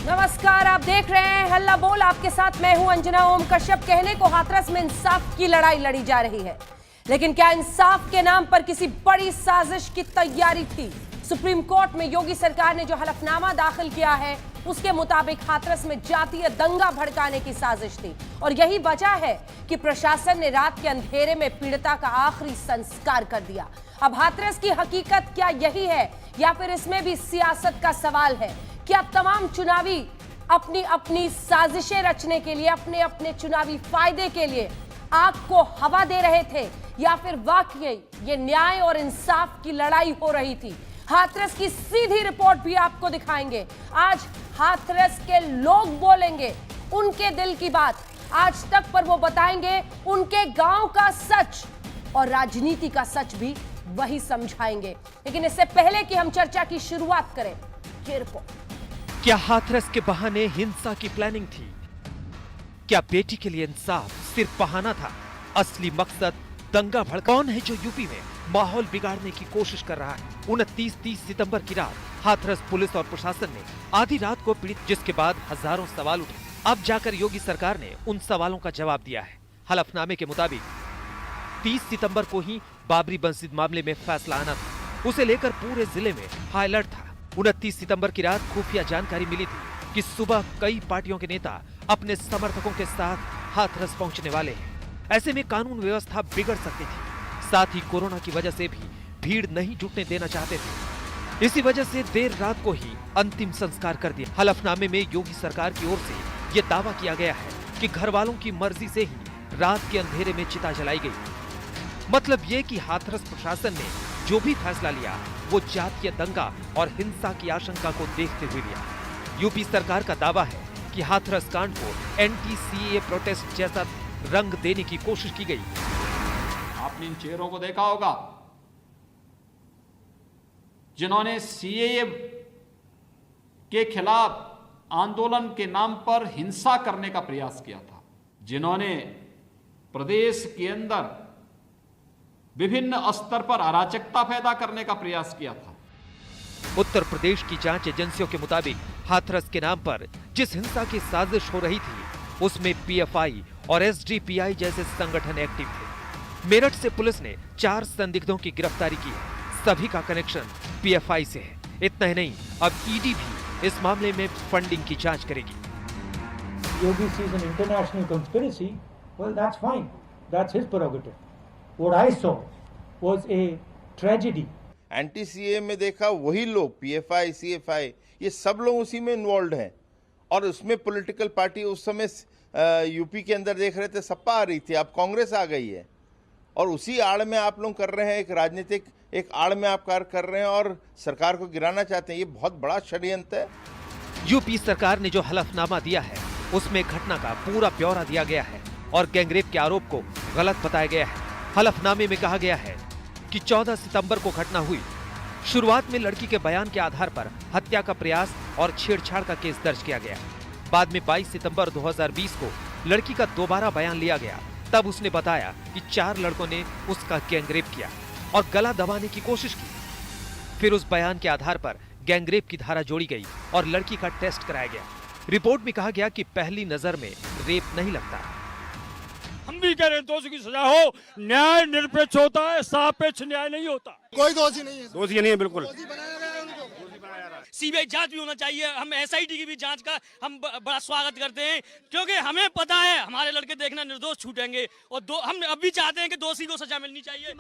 नमस्कार, आप देख रहे हैं हल्ला बोल। आपके साथ मैं हूं अंजना ओम कश्यप। कहने को हाथरस में इंसाफ की लड़ाई लड़ी जा रही है, लेकिन क्या इंसाफ के नाम पर किसी बड़ी साजिश की तैयारी थी? सुप्रीम कोर्ट में योगी सरकार ने जो हलफनामा दाखिल किया है उसके मुताबिक हाथरस में जातीय दंगा भड़काने की साजिश थी, और यही वजह है कि प्रशासन ने रात के अंधेरे में पीड़िता का आखिरी संस्कार कर दिया। अब हाथरस की हकीकत क्या यही है, या फिर इसमें भी सियासत का सवाल है? क्या तमाम चुनावी अपनी अपनी साजिशें रचने के लिए, अपने अपने चुनावी फायदे के लिए आग को हवा दे रहे थे, या फिर वाकई ये न्याय और इंसाफ की लड़ाई हो रही थी? हाथरस की सीधी रिपोर्ट भी आपको दिखाएंगे। आज हाथरस के लोग बोलेंगे उनके दिल की बात। आज तक पर वो बताएंगे उनके गांव का सच, और राजनीति का सच भी वही समझाएंगे। लेकिन इससे पहले कि हम चर्चा की शुरुआत करें, ये रिपोर्ट। क्या हाथरस के बहाने हिंसा की प्लानिंग थी? क्या बेटी के लिए इंसाफ सिर्फ बहाना था? असली मकसद दंगा भड़का? कौन है जो यूपी में माहौल बिगाड़ने की कोशिश कर रहा है? 29-30 सितंबर की रात हाथरस पुलिस और प्रशासन ने आधी रात को पीड़ित, जिसके बाद हजारों सवाल उठे। अब जाकर योगी सरकार ने उन सवालों का जवाब दिया है। हलफनामे के मुताबिक 30 सितंबर को ही बाबरी मस्जिद मामले में फैसला आना था। उसे लेकर पूरे जिले में हाई अलर्ट था। 29 सितंबर की रात खुफिया जानकारी मिली थी कि सुबह कई पार्टियों के नेता अपने समर्थकों के साथ हाथरस पहुंचने वाले हैं। ऐसे में कानून व्यवस्था बिगड़ सकती थी। साथ ही कोरोना की वजह से भी भीड़ नहीं जुटने देना चाहते थे। इसी वजह से देर रात को ही अंतिम संस्कार कर दिया। हलफनामे में योगी सरकार की ओर से ये दावा किया गया है कि घर वालों की मर्जी से ही रात के अंधेरे में चिता जलाई गई। मतलब ये कि हाथरस प्रशासन ने जो भी फैसला लिया वो जातीय दंगा और हिंसा की आशंका को देखते हुए लिया। यूपी सरकार का दावा है कि हाथरस कांड को एंटी-सीएए प्रोटेस्ट जैसा रंग देने की कोशिश की गई। आपने इन चेहरों को देखा होगा जिन्होंने सीएए के खिलाफ आंदोलन के नाम पर हिंसा करने का प्रयास किया था, जिन्होंने प्रदेश के अंदर विभिन्न स्तर पर अराजकता पैदा करने का प्रयास किया था। उत्तर प्रदेश की जांच एजेंसियों के मुताबिक हाथरस के नाम पर जिस हिंसा की साजिश हो रही थी उसमें पीएफआई और एसडीपीआई जैसे संगठन एक्टिव थे। मेरठ से पुलिस ने 4 संदिग्धों की गिरफ्तारी की है। सभी का कनेक्शन पीएफआई से है। इतना ही नहीं, अब ईडी भी इस मामले में फंडिंग की जांच करेगी। Yogi sees an international conspiracy. Well, that's fine. That's his prerogative. What I saw was a tragedy. Anti CA में देखा वही लोग, पीएफआई, सीएफआई, ये सब लोग उसी में इन्वॉल्व हैं। और उसमें पॉलिटिकल पार्टी उस समय यूपी के अंदर देख रहे थे, सपा आ रही थी, अब कांग्रेस आ गई है, और उसी आड़ में आप लोग कर रहे हैं, एक राजनीतिक एक आड़ में आप कार्य कर रहे हैं और सरकार को गिराना चाहते हैं। ये बहुत बड़ा षड्यंत्र है। यूपी सरकार ने जो हलफनामा दिया है उसमें घटना का पूरा ब्यौरा दिया गया है और गैंगरेप के आरोप को गलत बताया गया है। हलफनामे में कहा गया है कि 14 सितंबर को घटना हुई। शुरुआत में लड़की के बयान के आधार पर हत्या का प्रयास और छेड़छाड़ का केस दर्ज किया गया। बाद में 22 सितंबर 2020 को लड़की का दोबारा बयान लिया गया। तब उसने बताया कि 4 लड़कों ने उसका गैंगरेप किया और गला दबाने की कोशिश की। फिर उस बयान के आधार पर गैंगरेप की धारा जोड़ी गई और लड़की का टेस्ट कराया गया। रिपोर्ट में कहा गया कि पहली नजर में रेप नहीं लगता। हम भी कह रहे हैं दोषी की सजा हो, न्याय निरपेक्ष होता है, सापेक्ष न्याय नहीं होता। कोई दोषी नहीं है, दोषी नहीं है, बिल्कुल सीबीआई जांच भी होना चाहिए। हम एसआईटी की भी जांच का हम बड़ा स्वागत करते हैं, क्योंकि हमें पता है हमारे लड़के देखना निर्दोष छूटेंगे, और हम अब भी चाहते हैं कि दोषी को सजा मिलनी चाहिए।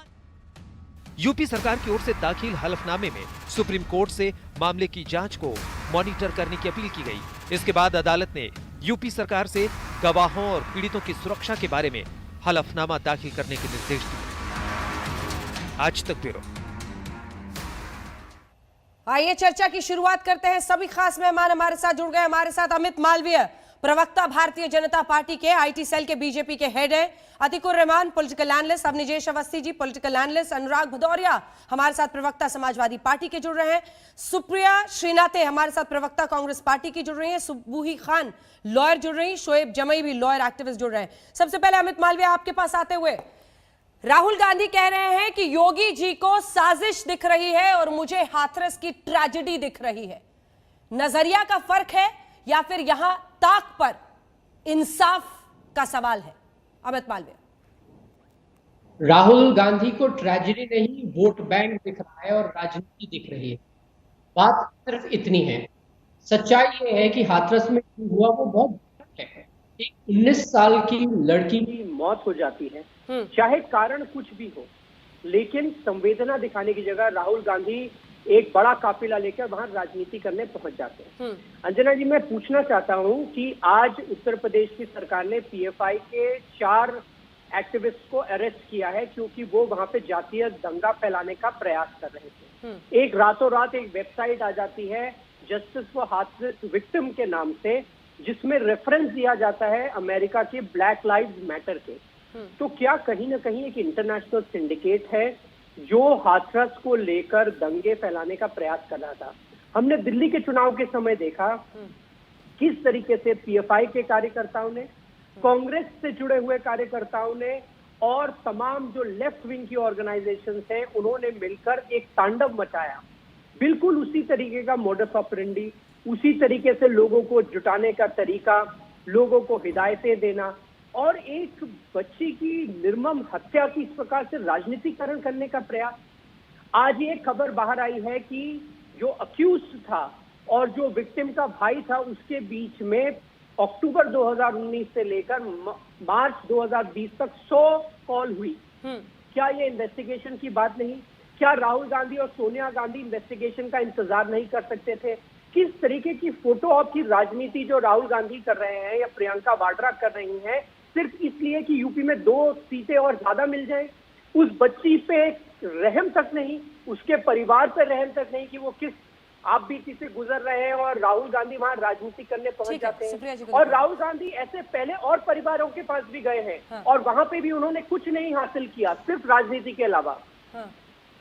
यूपी सरकार की ओर से दाखिल हलफनामे में सुप्रीम कोर्ट से मामले की जांच को मॉनिटर करने की अपील की गई। इसके बाद अदालत ने यूपी सरकार से गवाहों और पीड़ितों की सुरक्षा के बारे में हलफनामा दाखिल करने के निर्देश दिए। आज तक ब्यूरो। आइए चर्चा की शुरुआत करते हैं। सभी खास मेहमान हमारे साथ जुड़ गए। हमारे साथ अमित मालवीय, प्रवक्ता भारतीय जनता पार्टी के, आईटी सेल के बीजेपी के हेड हैं, Atikur Rahman political analyst, Avanijesh Awasthi ji political analyst, अनुराग भदौरिया हमारे साथ प्रवक्ता समाजवादी पार्टी के जुड़ रहे हैं, सुप्रिया श्रीनाथे हमारे साथ प्रवक्ता कांग्रेस पार्टी की जुड़ रही है, सुबूही खान लॉयर जुड़ रही, शोएब जमई भी लॉयर एक्टिविस्ट जुड़ रहे हैं। सबसे पहले अमित मालवीय आपके पास आते हुए, राहुल गांधी कह रहे हैं कि योगी जी को साजिश दिख रही है और मुझे हाथरस की ट्रेजेडी दिख रही है। नजरिया का फर्क है या फिर यहां ताक पर इंसाफ का सवाल है? अमित मालवीय। राहुल गांधी को ट्रेजेडी नहीं वोट बैंक दिख रहा है और राजनीति दिख रही है। बात सिर्फ इतनी है, सच्चाई ये है कि हाथरस में हुआ वो बहुत है। एक 19 साल की लड़की की मौत हो जाती है, चाहे कारण कुछ भी हो, लेकिन संवेदना दिखाने की जगह राहुल गांधी एक बड़ा काफिला लेकर वहां राजनीति करने पहुंच जाते हैं। अंजना जी, मैं पूछना चाहता हूं कि आज उत्तर प्रदेश की सरकार ने पीएफआई के 4 एक्टिविस्ट को अरेस्ट किया है क्योंकि वो वहां पे जातीय दंगा फैलाने का प्रयास कर रहे थे। एक रातों रात एक वेबसाइट आ जाती है जस्टिस फॉर हाथरस विक्टिम के नाम से, जिसमें रेफरेंस दिया जाता है अमेरिका के ब्लैक लाइव्स मैटर के। तो क्या कहीं ना कहीं एक इंटरनेशनल सिंडिकेट है जो हाथरस को लेकर दंगे फैलाने का प्रयास कर रहा था? हमने दिल्ली के चुनाव के समय देखा किस तरीके से पीएफआई के कार्यकर्ताओं ने, कांग्रेस से जुड़े हुए कार्यकर्ताओं ने और तमाम जो लेफ्ट विंग की ऑर्गेनाइजेशंस हैं उन्होंने मिलकर एक तांडव मचाया। बिल्कुल उसी तरीके का मोडस ऑपरेंडी, उसी तरीके से लोगों को जुटाने का तरीका, लोगों को हिदायतें देना और एक बच्ची की निर्मम हत्या की इस प्रकार से राजनीतिकरण करने का प्रयास। आज ये खबर बाहर आई है कि जो अक्यूज्ड था और जो विक्टिम का भाई था उसके बीच में अक्टूबर 2019 से लेकर मार्च 2020 तक 100 कॉल हुई। क्या ये इन्वेस्टिगेशन की बात नहीं? क्या राहुल गांधी और सोनिया गांधी इन्वेस्टिगेशन का इंतजार नहीं कर सकते थे? किस तरीके की फोटो ऑप की राजनीति जो राहुल गांधी कर रहे हैं या प्रियंका वाड्रा कर रही हैं, सिर्फ इसलिए कि यूपी में 2 सीटें और ज्यादा मिल जाए। उस बच्ची पे रहम तक नहीं, उसके परिवार पे रहम तक नहीं कि वो किस आप बीती से गुजर रहे हैं और राहुल गांधी वहां राजनीति करने पहुंच जाते हैं। और राहुल गांधी ऐसे पहले और परिवारों के पास भी गए हैं और वहां पे भी उन्होंने कुछ नहीं हासिल किया, सिर्फ राजनीति के अलावा।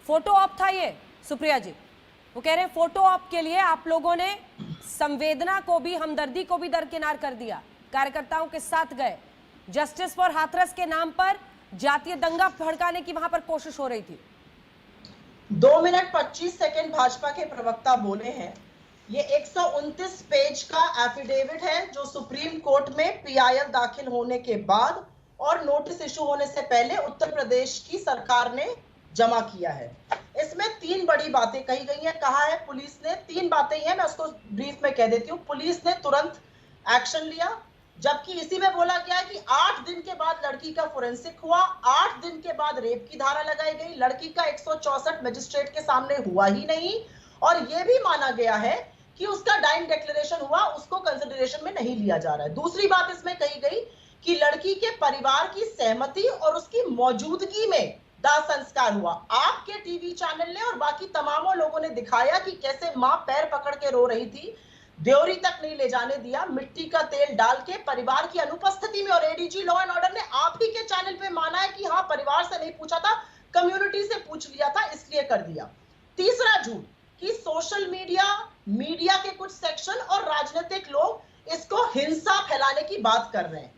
फोटो ऑप था ये, सुप्रिया जी। वो कह रहे हैं फोटो ऑप के लिए आप लोगों ने संवेदना को भी, हमदर्दी को भी दरकिनार कर दिया, कार्यकर्ताओं के साथ गए। जस्टिस फॉर हाथरस के नाम पर जातीय दंगा भड़काने की वहां पर कोशिश हो रही थी। 2 मिनट 25 सेकंड भाजपा के प्रवक्ता बोले हैं। ये 129 पेज का एफिडेविट है जो सुप्रीम कोर्ट में पीआईएल दाखिल होने के बाद और नोटिस इशू होने से पहले उत्तर प्रदेश की सरकार ने जमा किया है। इसमें 3 बड़ी बातें कही गई हैं। कहा है पुलिस ने, 3 बातें हैं, मैं उसको ब्रीफ में कह देती हूँ। पुलिस ने तुरंत एक्शन लिया, जबकि इसी में बोला गया है कि 8 दिन के बाद लड़की का फोरेंसिक हुआ, 8 दिन के बाद रेप की धारा लगाई गई, लड़की का 164 मजिस्ट्रेट के सामने हुआ ही नहीं और यह भी माना गया है कि उसका डाइंग डिक्लेरेशन हुआ, उसको कंसिडरेशन में नहीं लिया जा रहा है। दूसरी बात इसमें कही गई कि लड़की के परिवार की सहमति और उसकी मौजूदगी में दाह संस्कार हुआ। आपके टीवी चैनल ने और बाकी तमाम लोगों ने दिखाया कि कैसे मां पैर पकड़ के रो रही थी, देवरी तक नहीं ले जाने दिया, मिट्टी का तेल डाल के परिवार की अनुपस्थिति में। और एडीजी लॉ एंड ऑर्डर ने आप ही के चैनल पे माना है कि हाँ, परिवार से नहीं पूछा था, कम्युनिटी से पूछ लिया था, इसलिए कर दिया। तीसरा झूठ कि सोशल मीडिया के कुछ सेक्शन और राजनीतिक लोग इसको हिंसा फैलाने की बात कर रहे हैं।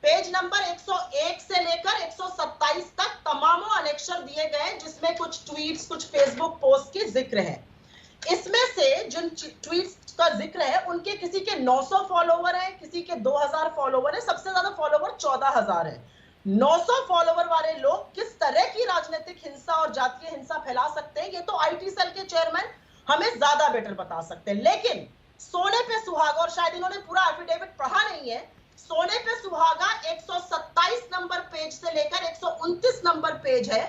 पेज नंबर 101 से लेकर 127 तक तमाम अनेक्षर दिए गए हैं, जिसमें कुछ ट्वीट्स, कुछ फेसबुक पोस्ट के जिक्र हैं। इसमें से जिन ट्वीट्स का जिक्र है उनके किसी के 900 फॉलोवर हैं, किसी के 2000 फॉलोवर हैं, सबसे ज्यादा फॉलोवर 14000 है। 900 फॉलोवर वाले लोग किस तरह की राजनीतिक हिंसा और जातीय हिंसा फैला सकते हैं, ये तो आईटी सेल के चेयरमैन हमें ज्यादा बेटर बता सकते हैं। लेकिन सोने पे सुहागा, और शायद इन्होंने पूरा एफिडेविट पढ़ा नहीं है, सोने पे सुहागा 127 नंबर पेज से लेकर 129 नंबर पेज है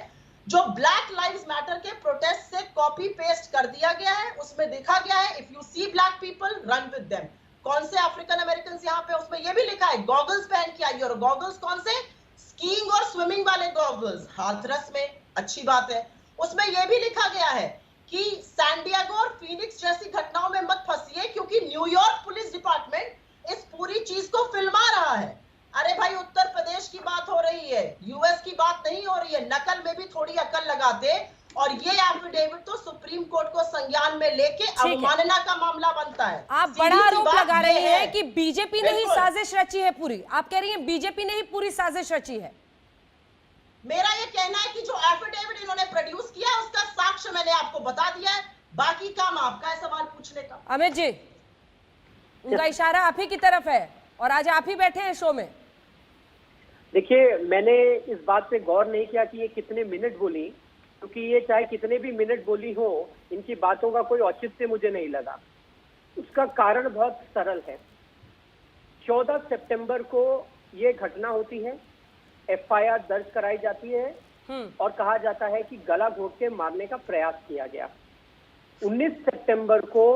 जो ब्लैक लाइव्स मैटर के प्रोटेस्ट से कॉपी पेस्ट कर दिया गया है। उसमें देखा गया है if you see black people run with them. कौन से अफ्रीकन अमेरिकन यहाँ पे, उसमें ये भी लिखा है गॉगल्स पहन के आइए। और गॉगल्स कौन से? स्कीइंग और स्विमिंग वाले गॉगल्स, हाथरस में, अच्छी बात है। उसमें यह भी लिखा गया है कि सैन डिएगो और फीनिक्स जैसी घटनाओं में मत फंसिए क्योंकि न्यूयॉर्क पुलिस डिपार्टमेंट इस पूरी चीज को फिल्मा रहा है। अरे भाई, उत्तर प्रदेश की बात हो रही है, यूएस की बात नहीं हो रही है। नकल में भी थोड़ी अकल लगाते। और ये एफिडेविट तो सुप्रीम कोर्ट को संज्ञान में लेके अवमानना का मामला बनता है। आप बड़ा आरोप लगा रहे हैं कि बीजेपी ने ही साजिश रची है पूरी। आप कह रही हैं बीजेपी ने ही पूरी साजिश रची है। मेरा ये कहना है कि जो एफिडेविट इन्होंने प्रोड्यूस किया उसका साक्ष्य मैंने आपको बता दिया है, बाकी काम आपका है सवाल पूछने का। अमित जी, उनका इशारा आप ही की तरफ है और आज आप ही बैठे हैं शो में। देखिए, मैंने इस बात पे गौर नहीं किया कि ये कितने मिनट बोली, क्योंकि ये चाहे कितने भी मिनट बोली हो, इनकी बातों का कोई औचित्य मुझे नहीं लगा। उसका कारण बहुत सरल है। 14 सितंबर को ये घटना होती है, एफआईआर दर्ज कराई जाती है और कहा जाता है कि गला घोट के मारने का प्रयास किया गया। 19 सितंबर को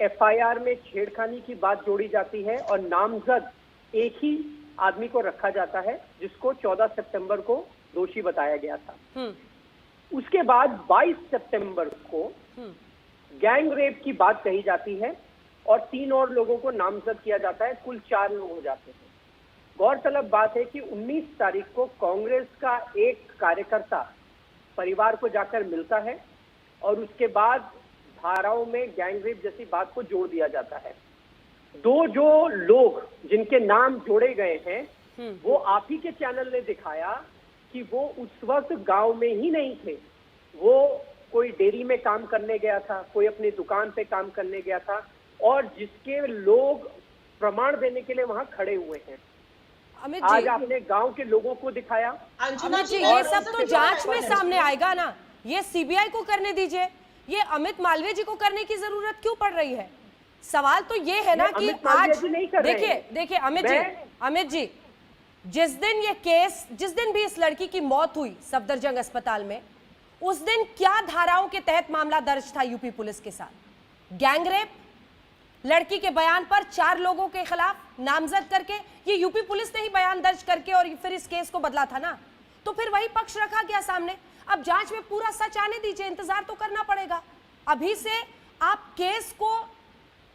एफआईआर में छेड़खानी की बात जोड़ी जाती है और नामजद एक ही आदमी को रखा जाता है जिसको 14 सितंबर को दोषी बताया गया था। उसके बाद 22 सितंबर को गैंग रेप की बात कही जाती है और 3 और लोगों को नामजद किया जाता है, कुल 4 लोग हो जाते हैं। गौरतलब बात है कि 19 तारीख को कांग्रेस का एक कार्यकर्ता परिवार को जाकर मिलता है और उसके बाद धाराओं में गैंग रेप जैसी बात को जोड़ दिया जाता है। 2 जो लोग जिनके नाम जोड़े गए हैं वो आप ही के चैनल ने दिखाया कि वो उस वक्त गांव में ही नहीं थे, वो कोई डेयरी में काम करने गया था, कोई अपनी दुकान पे काम करने गया था और जिसके लोग प्रमाण देने के लिए वहां खड़े हुए हैं। अमित आज जी, आपने गांव के लोगों को दिखाया। अमित जी, ये सब तो जांच में सामने आएगा ना, ये सीबीआई को करने दीजिए, ये अमित मालवीय जी को करने की जरूरत क्यों पड़ रही है? सवाल तो ये है ना कि आज देखिए अमित जी, जिस दिन भी इस लड़की की मौत हुई सफदरजंग अस्पताल में, उस दिन क्या धाराओं के तहत मामला दर्ज था यूपी पुलिस के साथ? गैंग रेप, लड़की के बयान पर 4 लोगों के खिलाफ नामजद करके, ये यूपी पुलिस ने ही बयान दर्ज करके और फिर इस केस को बदला था ना, तो फिर वही पक्ष रखा गया सामने। अब जांच में पूरा सच आने दीजिए, इंतजार तो करना पड़ेगा। अभी से आप केस को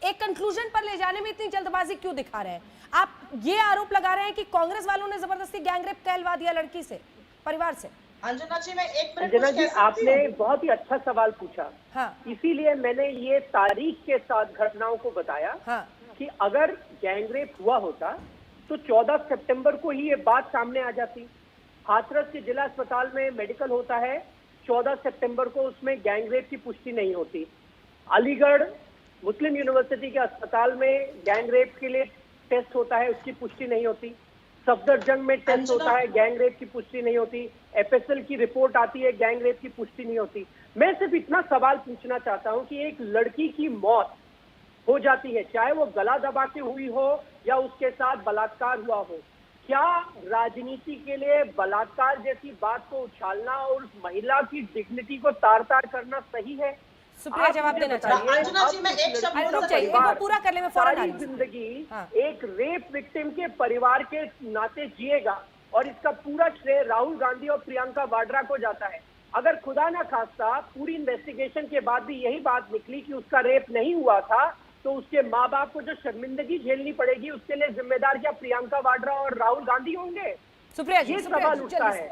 एक कंक्लूजन पर ले जाने में इतनी जल्दबाजी क्यों दिखा रहे हैं? आप ये आरोप लगा रहे हैं कि कांग्रेस वालों ने जबरदस्ती गैंग रेप कहलवा दिया लड़की से, परिवार से। अंजना जी, मैं एक मिनट अंजना जी, आपने बहुत ही अच्छा सवाल पूछा। हाँ। इसीलिए मैंने ये तारीख के साथ घटनाओं को बताया। हाँ। कि अगर गैंग रेप हुआ होता तो 14 सितंबर को ही ये बात सामने आ जाती। हाथरस के जिला अस्पताल में मेडिकल होता है, 14 सितंबर को उसमें गैंग रेप की पुष्टि नहीं होती। अलीगढ़ मुस्लिम यूनिवर्सिटी के अस्पताल में गैंग रेप के लिए टेस्ट होता है, उसकी पुष्टि नहीं होती। सफदरजंग में टेस्ट होता है, गैंग रेप की पुष्टि नहीं होती। एफएसएल की रिपोर्ट आती है, गैंग रेप की पुष्टि नहीं होती। मैं सिर्फ इतना सवाल पूछना चाहता हूं कि एक लड़की की मौत हो जाती है, चाहे वो गला दबा के हुई हो या उसके साथ बलात्कार हुआ हो, क्या राजनीति के लिए बलात्कार जैसी बात को उछालना और उस महिला की डिग्निटी को तार-तार करना सही है? सुप्रिया जवाब देना चाहिए। अंजना जी, मैं एक शब्द रुक जाइए, वो पूरा कर ले, मैं फौरन आ रही हूं। जिंदगी हाँ। एक रेप विक्टिम के परिवार के नाते जिएगा और इसका पूरा श्रेय राहुल गांधी और प्रियंका वाड्रा को जाता है। अगर खुदा ना खास्ता पूरी इन्वेस्टिगेशन के बाद भी यही बात निकली कि उसका रेप नहीं हुआ था, तो उसके माँ बाप को जो शर्मिंदगी झेलनी पड़ेगी उसके लिए जिम्मेदार क्या प्रियंका वाड्रा और राहुल गांधी होंगे? सुप्रिया जी, ये सवाल उठता है।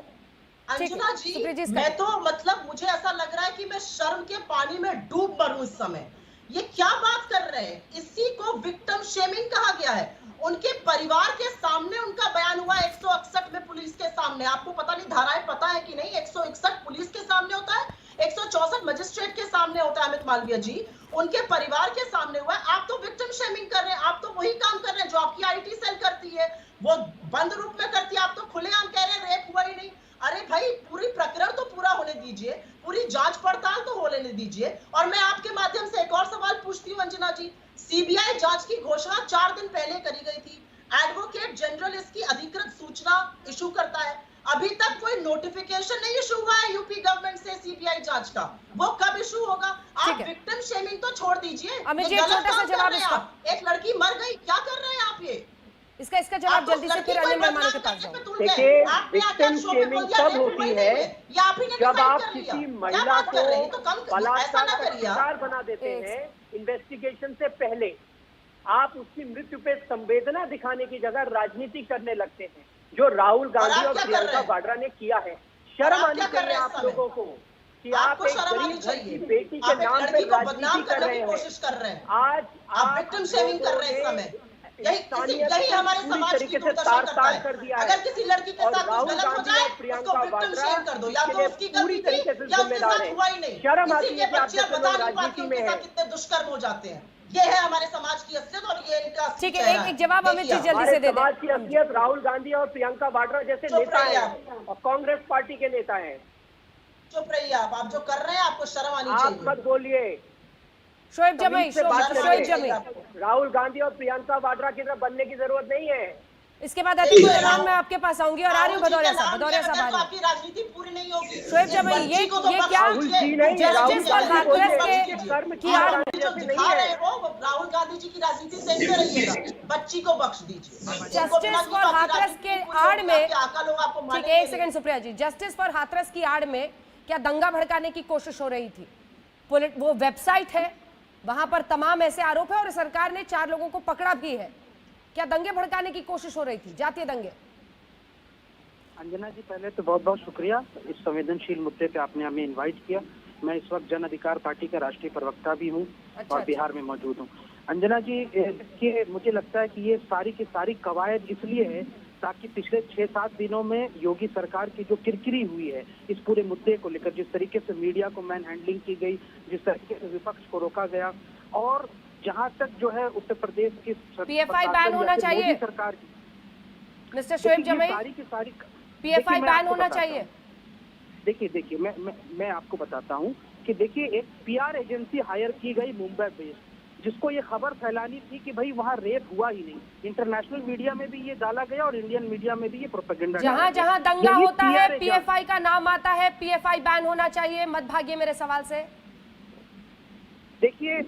अंजना जी, मैं तो मतलब मुझे ऐसा लग रहा है कि मैं शर्म के पानी में डूब मरूं इस समय। ये क्या बात कर रहे हैं? इसी को विक्टिम शेमिंग कहा गया है। उनके परिवार के सामने उनका बयान हुआ 161 में पुलिस के सामने। आपको पता नहीं धाराएं पता है कि नहीं? 161 पुलिस के सामने होता है, 164 मजिस्ट्रेट के सामने होता है। अमित मालवीय जी, उनके परिवार के सामने हुआ है। आप तो विक्टिम शेमिंग कर रहे हैं। आप तो वही काम कर रहे हैं जो आपकी आईटी सेल करती है, वो बंद रूप में करती है। आप तो खुलेआम कह रहे हैं रेप हुआ ही नहीं। अरे भाई, पूरी प्रकरण तो पूरा होने दीजिए, पूरी जांच पड़ताल तो हो लेने दीजिए। और मैं आपके माध्यम से एक और सवाल पूछती हूँ अंजना जी, सीबीआई जांच की घोषणा 4 दिन पहले करी गई थी। एडवोकेट जनरल इसकी अधिकृत सूचना इशू करता है। अभी तक कोई नोटिफिकेशन नहीं इशू हुआ है यूपी गवर्नमेंट से सीबीआई जांच का। वो कब इशू होगा? आप विक्टिम शेमिंग तो छोड़ दीजिए, एक लड़की मर गई, क्या कर रहे हैं आप? ये इसका जवाब जल्दी से, फिर अन्य मेहमानों के पास जाओ। देखिए, विक्टिम शेमिंग तब होती है जब आप किसी महिला को बलात्कार का शिकार बना देते हैं। इन्वेस्टिगेशन से पहले आप उसकी मृत्यु पे संवेदना दिखाने की जगह राजनीति करने लगते हैं, जो राहुल गांधी और प्रियंका वाड्रा ने किया है। शर्म आनी चाहिए आप लोगों को कि आप एक गरीब घर की बेटी के नाम पे राजनीति कर रहे हैं। आज आप विक्टिम शेमिंग कर रहे हैं समय। यही हमारे समाज की दुर्दशा करता है। अगर किसी लड़की के साथ कुछ गलत हो जाए, उसको विक्टिम शेम कर दो, या तो उसकी गलती थी या उसके साथ हुआ ही नहीं। शर्म आती है कि आप बता नहीं पाती उनके साथ कितने दुष्कर्म हो जाते हैं। ये है हमारे समाज की असलियत और ये इनका असली ठीक है, चेहरा एक जवाब अमित जी देखिए, जल्दी से दे दें। समाज की असलियत राहुल गांधी और प्रियंका वाड्रा जैसे चुप नेता रहिए हैं और कांग्रेस पार्टी के नेता हैं। चुप रहिए आप जो कर रहे हैं आपको शर्म आनी आप चाहिए। मत बोलिए। शोएब जमई, से बात शोएब करिए। जमई, राहुल गांधी और प्रियंका वाड्रा की तरह बनने की जरूरत नहीं है। इसके बाद अतीकुर रहमान मैं आपके पास आऊंगी और आ रही हूँ भदौरिया साहब आ रही हूँ। आपकी राजनीति पूरी नहीं होगी। शोएब जमई, ये क्या राहुल जी नहीं, जस्टिस और हाथरस के कर्म की आड़ में जो दिखा रहे हैं वो राहुल गांधी जी की राजनीति से इनसे रहिएगा, बच्ची को बख्श दीजिए। जस्टिस फॉर हाथरस के आड़ में, आपको ठीक है, एक second Supriya ji, justice for Hathras की आड़ में क्या दंगा भड़काने की कोशिश हो रही थी? वो वेबसाइट है, वहां पर तमाम ऐसे आरोप है और सरकार ने 4 लोगों को पकड़ा भी है। क्या दंगे भड़काने की कोशिश हो रही थी, जातीय दंगे? अंजना जी, पहले तो बहुत बहुत शुक्रिया इस संवेदनशील मुद्दे पे आपने हमें इनवाइट किया। मैं इस वक्त जन अधिकार पार्टी का राष्ट्रीय प्रवक्ता भी हूँ और बिहार में मौजूद हूँ। अंजना जी, कि मुझे लगता है कि ये सारी की सारी कवायद इसलिए है ताकि पिछले 6-7 दिनों में योगी सरकार की जो किरकिरी हुई है इस पूरे मुद्दे को लेकर, जिस तरीके से मीडिया को मैन हैंडलिंग की गई, जिस तरीके से विपक्ष को रोका गया, और जहां तक जो है उत्तर प्रदेश की पीएफआई बैन होना चाहिए सरकार की। मिस्टर शोएब जमई, सारी की सारी पीएफआई बैन होना चाहिए। देखिए मैं आपको बताता हूँ कि देखिए, एक पीआर एजेंसी हायर की गई मुंबई बेस्ड, जिसको ये खबर फैलानी थी कि भाई वहाँ रेप हुआ ही नहीं। इंटरनेशनल मीडिया में भी ये डाला गया और इंडियन मीडिया में भी ये प्रोपेगेंडा। जहाँ जहाँ दंगा होता है पीएफआई का नाम आता है, पीएफआई बैन होना चाहिए। मत भागिए मेरे सवाल से। देखिए,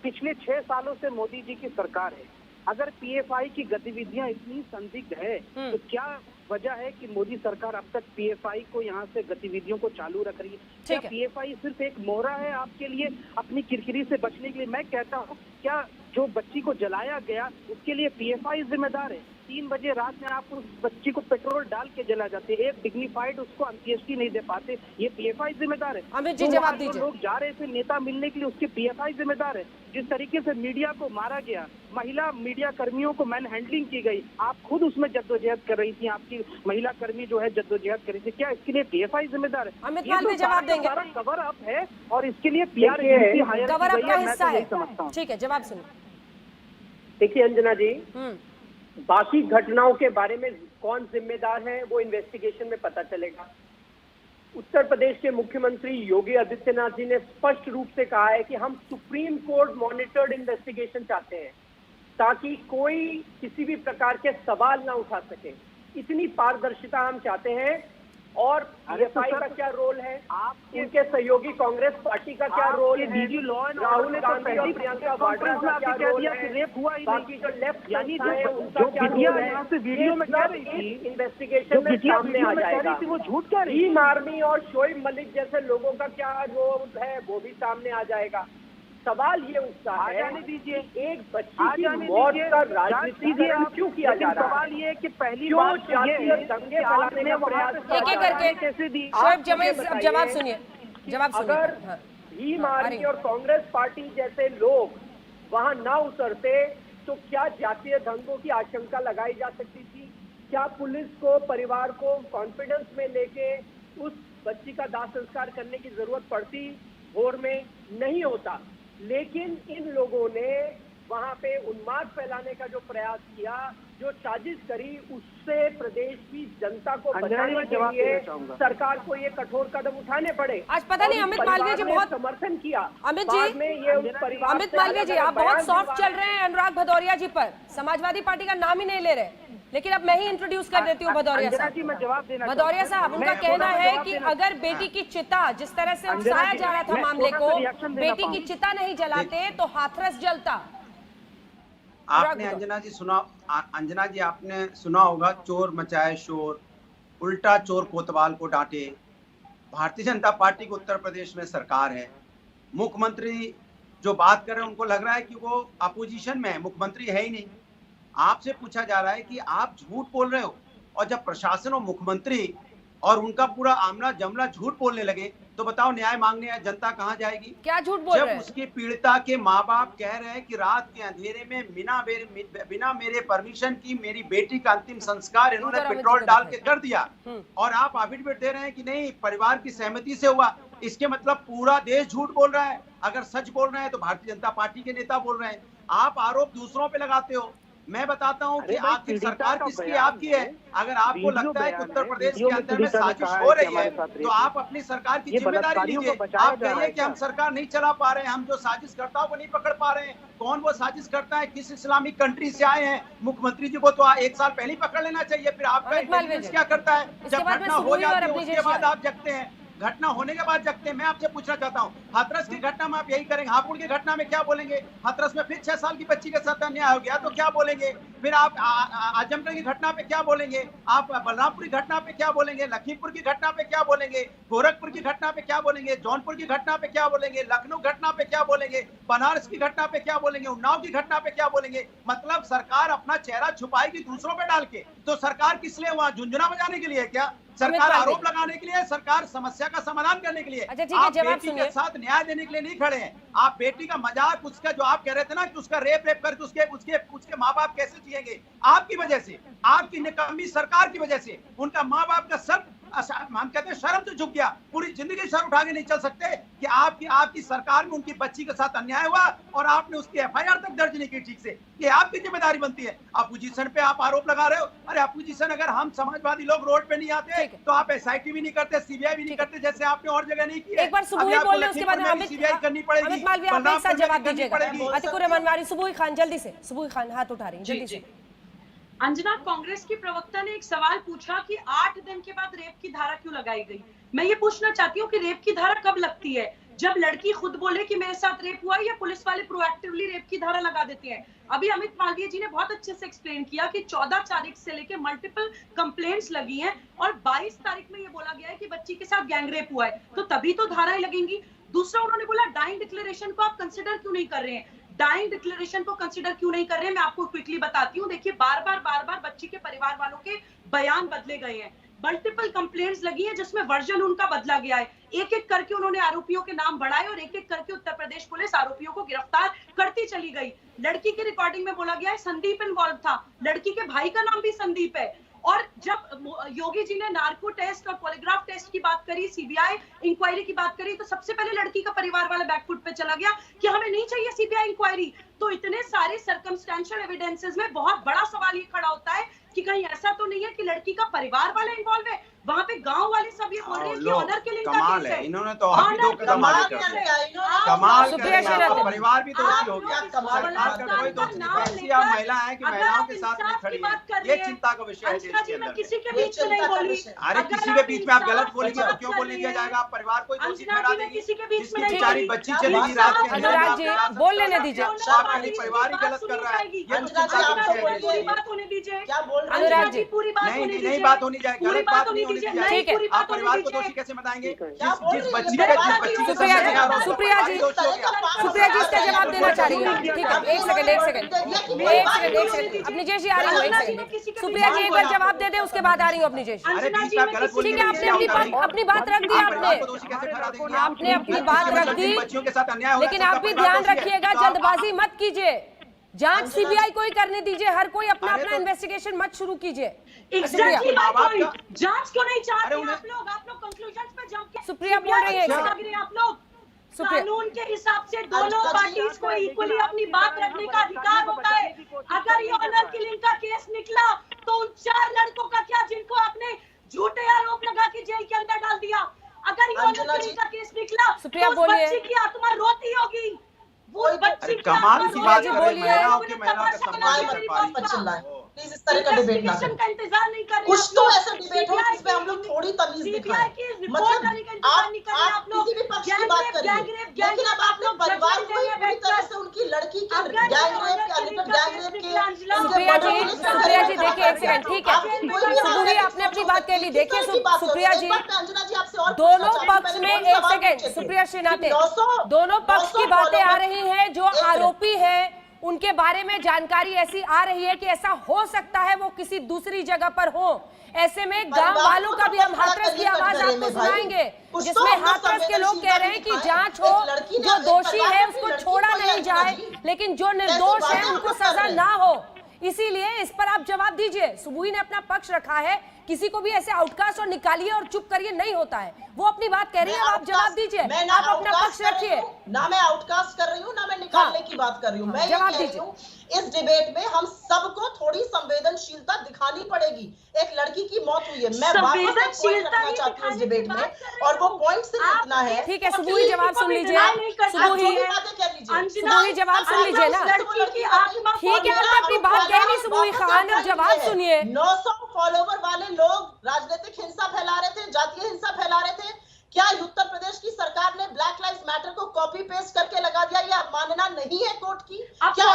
पिछले 6 सालों से मोदी जी की सरकार है। अगर पीएफआई की गतिविधियां इतनी संदिग्ध है तो क्या वजह है कि मोदी सरकार अब तक पीएफआई को यहाँ से गतिविधियों को चालू रख रही है? क्या पीएफआई सिर्फ एक मोहरा है आपके लिए अपनी किरकिरी से बचने के लिए? मैं कहता हूँ, क्या जो बच्ची को जलाया गया उसके लिए पीएफआई जिम्मेदार है? 3 बजे रात में आप उस बच्ची को पेट्रोल डाल के जला जाते, एक डिग्निफाइड उसको अंत्येष्टि नहीं दे पाते, ये पीएफआई जिम्मेदार है? अमित जी जवाब दीजिए। लोग जा रहे थे नेता मिलने के लिए, उसके पीएफआई जिम्मेदार है? जिस तरीके से मीडिया को मारा गया, महिला मीडिया कर्मियों को मैन हैंडलिंग की गई, आप खुद उसमें जद्दोजहद कर रही थी, आपकी महिला कर्मी जो है जद्दोजहद कर रही थी, क्या इसके लिए पीएफआई जिम्मेदार है? अमित मालवीय जवाब देंगे। सारा कवर अप है और इसके लिए पीआर एजेंसी हायर की कवर अप गई का है, हिस्सा मैं है। तो समझता हूं। ठीक है, जवाब सुनो। देखिए अंजना जी, बाकी घटनाओं के बारे में कौन जिम्मेदार है वो इन्वेस्टिगेशन में पता चलेगा। उत्तर प्रदेश के मुख्यमंत्री योगी आदित्यनाथ जी ने स्पष्ट रूप से कहा है कि हम सुप्रीम कोर्ट मॉनिटर्ड इन्वेस्टिगेशन चाहते हैं ताकि कोई किसी भी प्रकार के सवाल ना उठा सके। इतनी पारदर्शिता हम चाहते हैं। और पीएफआई का क्या रोल है, उनके सहयोगी कांग्रेस पार्टी का क्या रोल है, राहुल गांधी और प्रियंका वाड्रा का क्या रोल है, बाकी जो लेफ्ट यानी है उनका जो क्या बिटिया रोल यहाँ है, से वीडियो में कह रही थी, इन्वेस्टिगेशन में सामने आ जाएगा। वो झूठ कह रही थी। भीम आर्मी और शोएब मलिक जैसे लोगों का क्या रोल है वो भी सामने आ जाएगा। सवाल ये उठता है, एक बच्ची की मौत का राजनीतिकरण क्यों किया जा रहा है? सवाल ये है कि पहली बार जातीय दंगे फैलाने का प्रयास एक एक करके शोएब जमई अब जवाब सुनिए, जवाब सुनिए। अगर भीम आर्मी और कांग्रेस पार्टी जैसे लोग वहां ना उतरते तो क्या जातीय दंगों की आशंका लगाई जा सकती थी? क्या पुलिस को, परिवार को कॉन्फिडेंस में लेके उस बच्ची का दाह संस्कार करने की जरूरत पड़ती? भोर में नहीं होता। लेकिन इन लोगों ने वहां पे उन्माद फैलाने का जो प्रयास किया, जो साजिश करी, उससे प्रदेश की जनता को बचाने के लिए सरकार को ये कठोर कदम उठाने पड़े। आज पता नहीं अमित मालवीय जी बहुत समर्थन किया। अमित जी, अमित मालवीय जी आप बहुत सॉफ्ट चल रहे हैं अनुराग भदौरिया जी पर, समाजवादी पार्टी का नाम ही नहीं ले रहे। लेकिन अब मैं ही इंट्रोड्यूस कर देती हूँ भदौरिया साहब। भदौरिया साहब, उनका कहना है कि अगर बेटी की चिता, जिस तरह से उकसाया जा रहा था मामले को, बेटी की चिता नहीं जलाते तो हाथरस जलता। आपने अंजना जी आपने सुना होगा, चोर मचाए शोर, उल्टा चोर कोतवाल को डांटे। भारतीय जनता पार्टी की उत्तर प्रदेश में सरकार है, मुख्यमंत्री जो बात कर रहे हैं उनको लग रहा है कि वो अपोजिशन में है, मुख्यमंत्री है ही नहीं। आपसे पूछा जा रहा है कि आप झूठ बोल रहे हो, और जब प्रशासन और मुख्यमंत्री और उनका पूरा आमला जमला झूठ बोलने लगे तो बताओ न्याय मांगने जनता कहां जाएगी? क्या झूठ बोल रहे हैं? जब उसकी पीड़िता के माँ बाप कह रहे हैं कि रात के अंधेरे में बिना मेरे परमिशन की मेरी बेटी का अंतिम संस्कार इन्होंने पेट्रोल डाल के कर दिया, और आप एफिडेविट दे रहे हैं कि नहीं परिवार की सहमति से हुआ, इसके मतलब पूरा देश झूठ बोल रहा है। अगर सच बोल रहे हैं तो भारतीय जनता पार्टी के नेता बोल रहे हैं। आप आरोप दूसरों पे लगाते हो। मैं बताता हूँ कि आखिर सरकार किसकी, आपकी है। अगर आपको लगता है कि उत्तर प्रदेश के अंदर में साजिश हो रही है तो आप अपनी सरकार की जिम्मेदारी लीजिए। आप कहिए कि हम सरकार नहीं चला पा रहे हैं, हम जो साजिश करता को नहीं पकड़ पा रहे हैं। कौन वो साजिश करता है, किस इस्लामिक कंट्री से आए हैं? मुख्यमंत्री जी को तो 1 साल पहले ही पकड़ लेना चाहिए। फिर आपका इंटेलिजेंस क्या करता है? जब घटना हो जाती है उसके बाद आप जगते हैं, घटना होने के बाद जगते हैं। मैं आपसे पूछना चाहता हूँ, हाथरस की घटना में आप यही करेंगे, हापुड़ की घटना में क्या बोलेंगे? हाथरस में फिर 6 साल की बच्ची के साथ अन्याय हो गया तो क्या बोलेंगे? फिर आप आजमगढ़ की घटना पे क्या बोलेंगे? आप बलरामपुर की घटना पे क्या बोलेंगे? लखीमपुर की घटना पे क्या बोलेंगे? गोरखपुर की घटना पे क्या बोलेंगे? जौनपुर की घटना पे क्या बोलेंगे? लखनऊ घटना पे क्या बोलेंगे? बनारस की घटना पे क्या बोलेंगे? उन्नाव की घटना पे क्या बोलेंगे? मतलब सरकार अपना चेहरा छुपाएगी दूसरों पे डाल के। तो सरकार किस लिए वहाँ झुंझुना बजाने के लिए क्या? सरकार आरोप लगाने के लिए, सरकार समस्या का समाधान करने के लिए। अच्छा, ठीक है, आप जवाब बेटी सुनिए। के साथ न्याय देने के लिए नहीं खड़े हैं। आप बेटी का मजाक, उसका जो आप कह रहे थे ना कि उसका रेप करके उसके माँ बाप कैसे जिएंगे, आपकी वजह से, आपकी निकम्मी सरकार की वजह से उनका माँ बाप का सब हम कहते हैं शर्म से झुक गया। पूरी जिंदगी सर उठा के नहीं चल सकते कि आपकी सरकार में उनकी बच्ची के साथ अन्याय हुआ और आपने उसकी FIR तक दर्ज नहीं की ठीक से। ये आपकी जिम्मेदारी बनती है। अपोजिशन पे आप आरोप लगा रहे हो। अरे अपोजिशन, अगर हम समाजवादी लोग रोड पे नहीं आते तो आप SIT भी नहीं करते, CBI भी नहीं करते, जैसे आपने और जगह नहीं किया। एक बार सुबुही बोल रहे, उसके बाद CBI करनी पड़ेगी। अमित मालवीय आप एक साथ जवाब दीजिएगा। अतिकुर रहमान वारी, सुबुही खान जल्दी से, सुबुही खान हाथ उठा रही हैं, जल्दी से। अंजना, कांग्रेस की प्रवक्ता ने एक सवाल पूछा कि 8 दिन के बाद रेप की धारा क्यों लगाई गई। मैं ये पूछना चाहती हूँ कि रेप की धारा कब लगती है? जब लड़की खुद बोले कि मेरे साथ रेप हुआ, या पुलिस वाले प्रोएक्टिवली रेप की धारा लगा देते हैं? अभी अमित मालवीय जी ने बहुत अच्छे से एक्सप्लेन किया कि 14 तारीख से लेके मल्टीपल कंप्लेंट्स लगी हैं और 22 तारीख में ये बोला गया है कि बच्ची के साथ गैंगरेप हुआ है, तो तभी तो धाराएं लगेंगी। दूसरा, उन्होंने बोला डाइंग डिक्लेरेशन को आप कंसिडर क्यों नहीं कर रहे हैं? डाइंग डिक्लेरेशन को कंसिडर क्यों नहीं कर रहे हैं? मैं आपको क्विकली बताती हूँ। देखिए, बार बार बच्ची के परिवार वालों के बयान बदले गए हैं। मल्टीपल कंप्लेंट्स लगी है जिसमें वर्जन उनका बदला गया है। एक एक करके उन्होंने आरोपियों के नाम बढ़ाए और एक एक करके उत्तर प्रदेश पुलिस आरोपियों को गिरफ्तार करती चली गई। लड़की की रिकॉर्डिंग में बोला गया है संदीप इन्वॉल्व था, लड़की के भाई का नाम भी संदीप है। और जब योगी जी ने नार्को टेस्ट और पॉलीग्राफ टेस्ट की बात करी, CBI इंक्वायरी की बात करी, तो सबसे पहले लड़की का परिवार वाला बैकफुट पे चला गया कि हमें नहीं चाहिए CBI इंक्वायरी। तो इतने सारे सर्कमस्टेंशियल एविडेंसेस में बहुत बड़ा सवाल ये खड़ा होता है कि कहीं ऐसा तो नहीं है कि लड़की का परिवार वाला इन्वॉल्व है। वहाँ पे गांव वाले सब ये बोल रहे हैं कि ऑनर किलिंग का केस है। इन्होंने तो आप भी दो कदम आगे कर दिया। कमाल कर रहे हैं, परिवार भी दोषी हो गया, सरकार का कोई दोष नहीं। ऐसी आप महिला है कि महिलाओं के साथ नहीं खड़ी है, ये चिंता का विषय है देश के अंदर। किसी के बीच में नहीं बोली। अरे किसी के बीच में आप गलत बोलेंगे तो क्यों बोलने दिया जाएगा? आप परिवार को दोषी ठहरा देंगे। किसी के बीच में बेचारी बच्ची चली गई रात के, अनुराग जी बोल लेने दीजिए। आपका परिवार ही गलत कर रहा है, ये तो चिंता का विषय है। पूरी बात होने दीजिए। अनुराग जी पूरी बात होने दीजिए। नहीं बात होनी चाहिए, गलत बात नहीं होनी चाहिए। ठीक है, आप परिवार को दोषी कैसे बताएंगे? जिस बच्ची सुप्रिया जी इसका जवाब देना चाह रही है। ठीक है, एक सेकंड। अब निजेश जी आ रही हो, सुप्रिया जी एक बार जवाब दे दे, उसके बाद आ रही हो अब निजेश। ठीक है, आपने अपनी बात रख दी, आपने अपनी बात रख दी, लेकिन आप भी ध्यान रखिएगा, जल्दबाजी मत कीजिए। जांच CBI को ही करने दीजिए, हर कोई अपना इन्वेस्टिगेशन मत शुरू कीजिए। Exactly my point. जांच क्यों नहीं चाहते आप लोग कंक्लूजन्स पे जंप के? सुप्रिया बोल रही है आप लोग कानून के हिसाब से दोनों पार्टीज को इक्वली अपनी बात रखने का अधिकार होता है। अगर ये ऑनर किलिंग का केस निकला तो उन 4 लड़कों का क्या जिनको आपने झूठे आरोप लगा के जेल के अंदर डाल दिया? अगर ये ऑनर किलिंग का केस निकला तो उस बच्ची की आत्मा रोती होगी। वो बच्ची कमाल की बात कर रही है, महिलाओं के प्लीज इस तरह का डिबेट ना करें। का इंतजार नहीं कर। कुछ तो ऐसा डिबेट हो जिसमें हम लोग थोड़ी तमीज दिखाएं। मतलब आप किसी भी पक्ष की बात करिए, लेकिन अब आपने परिवार को ही पूरी तरह से उनकी लड़की के गैंग रेप के सुप्रिया जी देखिए एक सेकंड। ठीक है, सुप्रिया आपने अपनी बात कह ली। देखिए सुप्रिया जी, दोनों पक्ष में एक सेकंड, सुप्रिया श्रीनाथे, दोनों पक्ष की बातें आ रही है। जो आरोपी है उनके बारे में जानकारी ऐसी आ रही है कि ऐसा हो सकता है वो किसी दूसरी जगह पर हो। ऐसे में गांव वालों का भी हम हाथरस की आवाज आपको सुनाएंगे, जिसमें हाथरस के लोग कह रहे हैं कि जांच हो, जो दोषी है उसको छोड़ा नहीं जाए, लेकिन जो निर्दोष है उनको सजा ना हो। इसीलिए इस पर आप जवाब दीजिए। सुबुही ने अपना पक्ष रखा है, किसी को भी ऐसे आउटकास्ट और निकालिए और चुप करिए नहीं होता है। वो अपनी बात कह रही है, आप जवाब दीजिए, आप अपना पक्ष रखिए। ना मैं आउटकास्ट कर रही हूँ, ना मैं निकालने की बात कर रही हूँ। मैं ये कह रही हूँ, इस डिबेट में हम सबको थोड़ी संवेदनशीलता दिखानी पड़ेगी। एक लड़की की मौत हुई है, मैं वापस एक पॉइंट रखना चाहती हूँ इस डिबेट में, और वो पॉइंट सिर्फ इतना है। ठीक है, सुबुही जवाब सुन लीजिए, सुबुही जवाब सुन लीजिए ना। ठीक है, आपने अपनी बात कह दी सुबुही खान, अब जवाब सुनिए। 900 फॉलोवर वाले लोग राजनीतिक हिंसा फैला रहे थे, जातीय हिंसा फैला रहे थे। क्या उत्तर प्रदेश की सरकार ने ब्लैक लाइव्स मैटर को कॉपी पेस्ट करके लगा दिया? ये अवमानना नहीं है कोर्ट की? क्या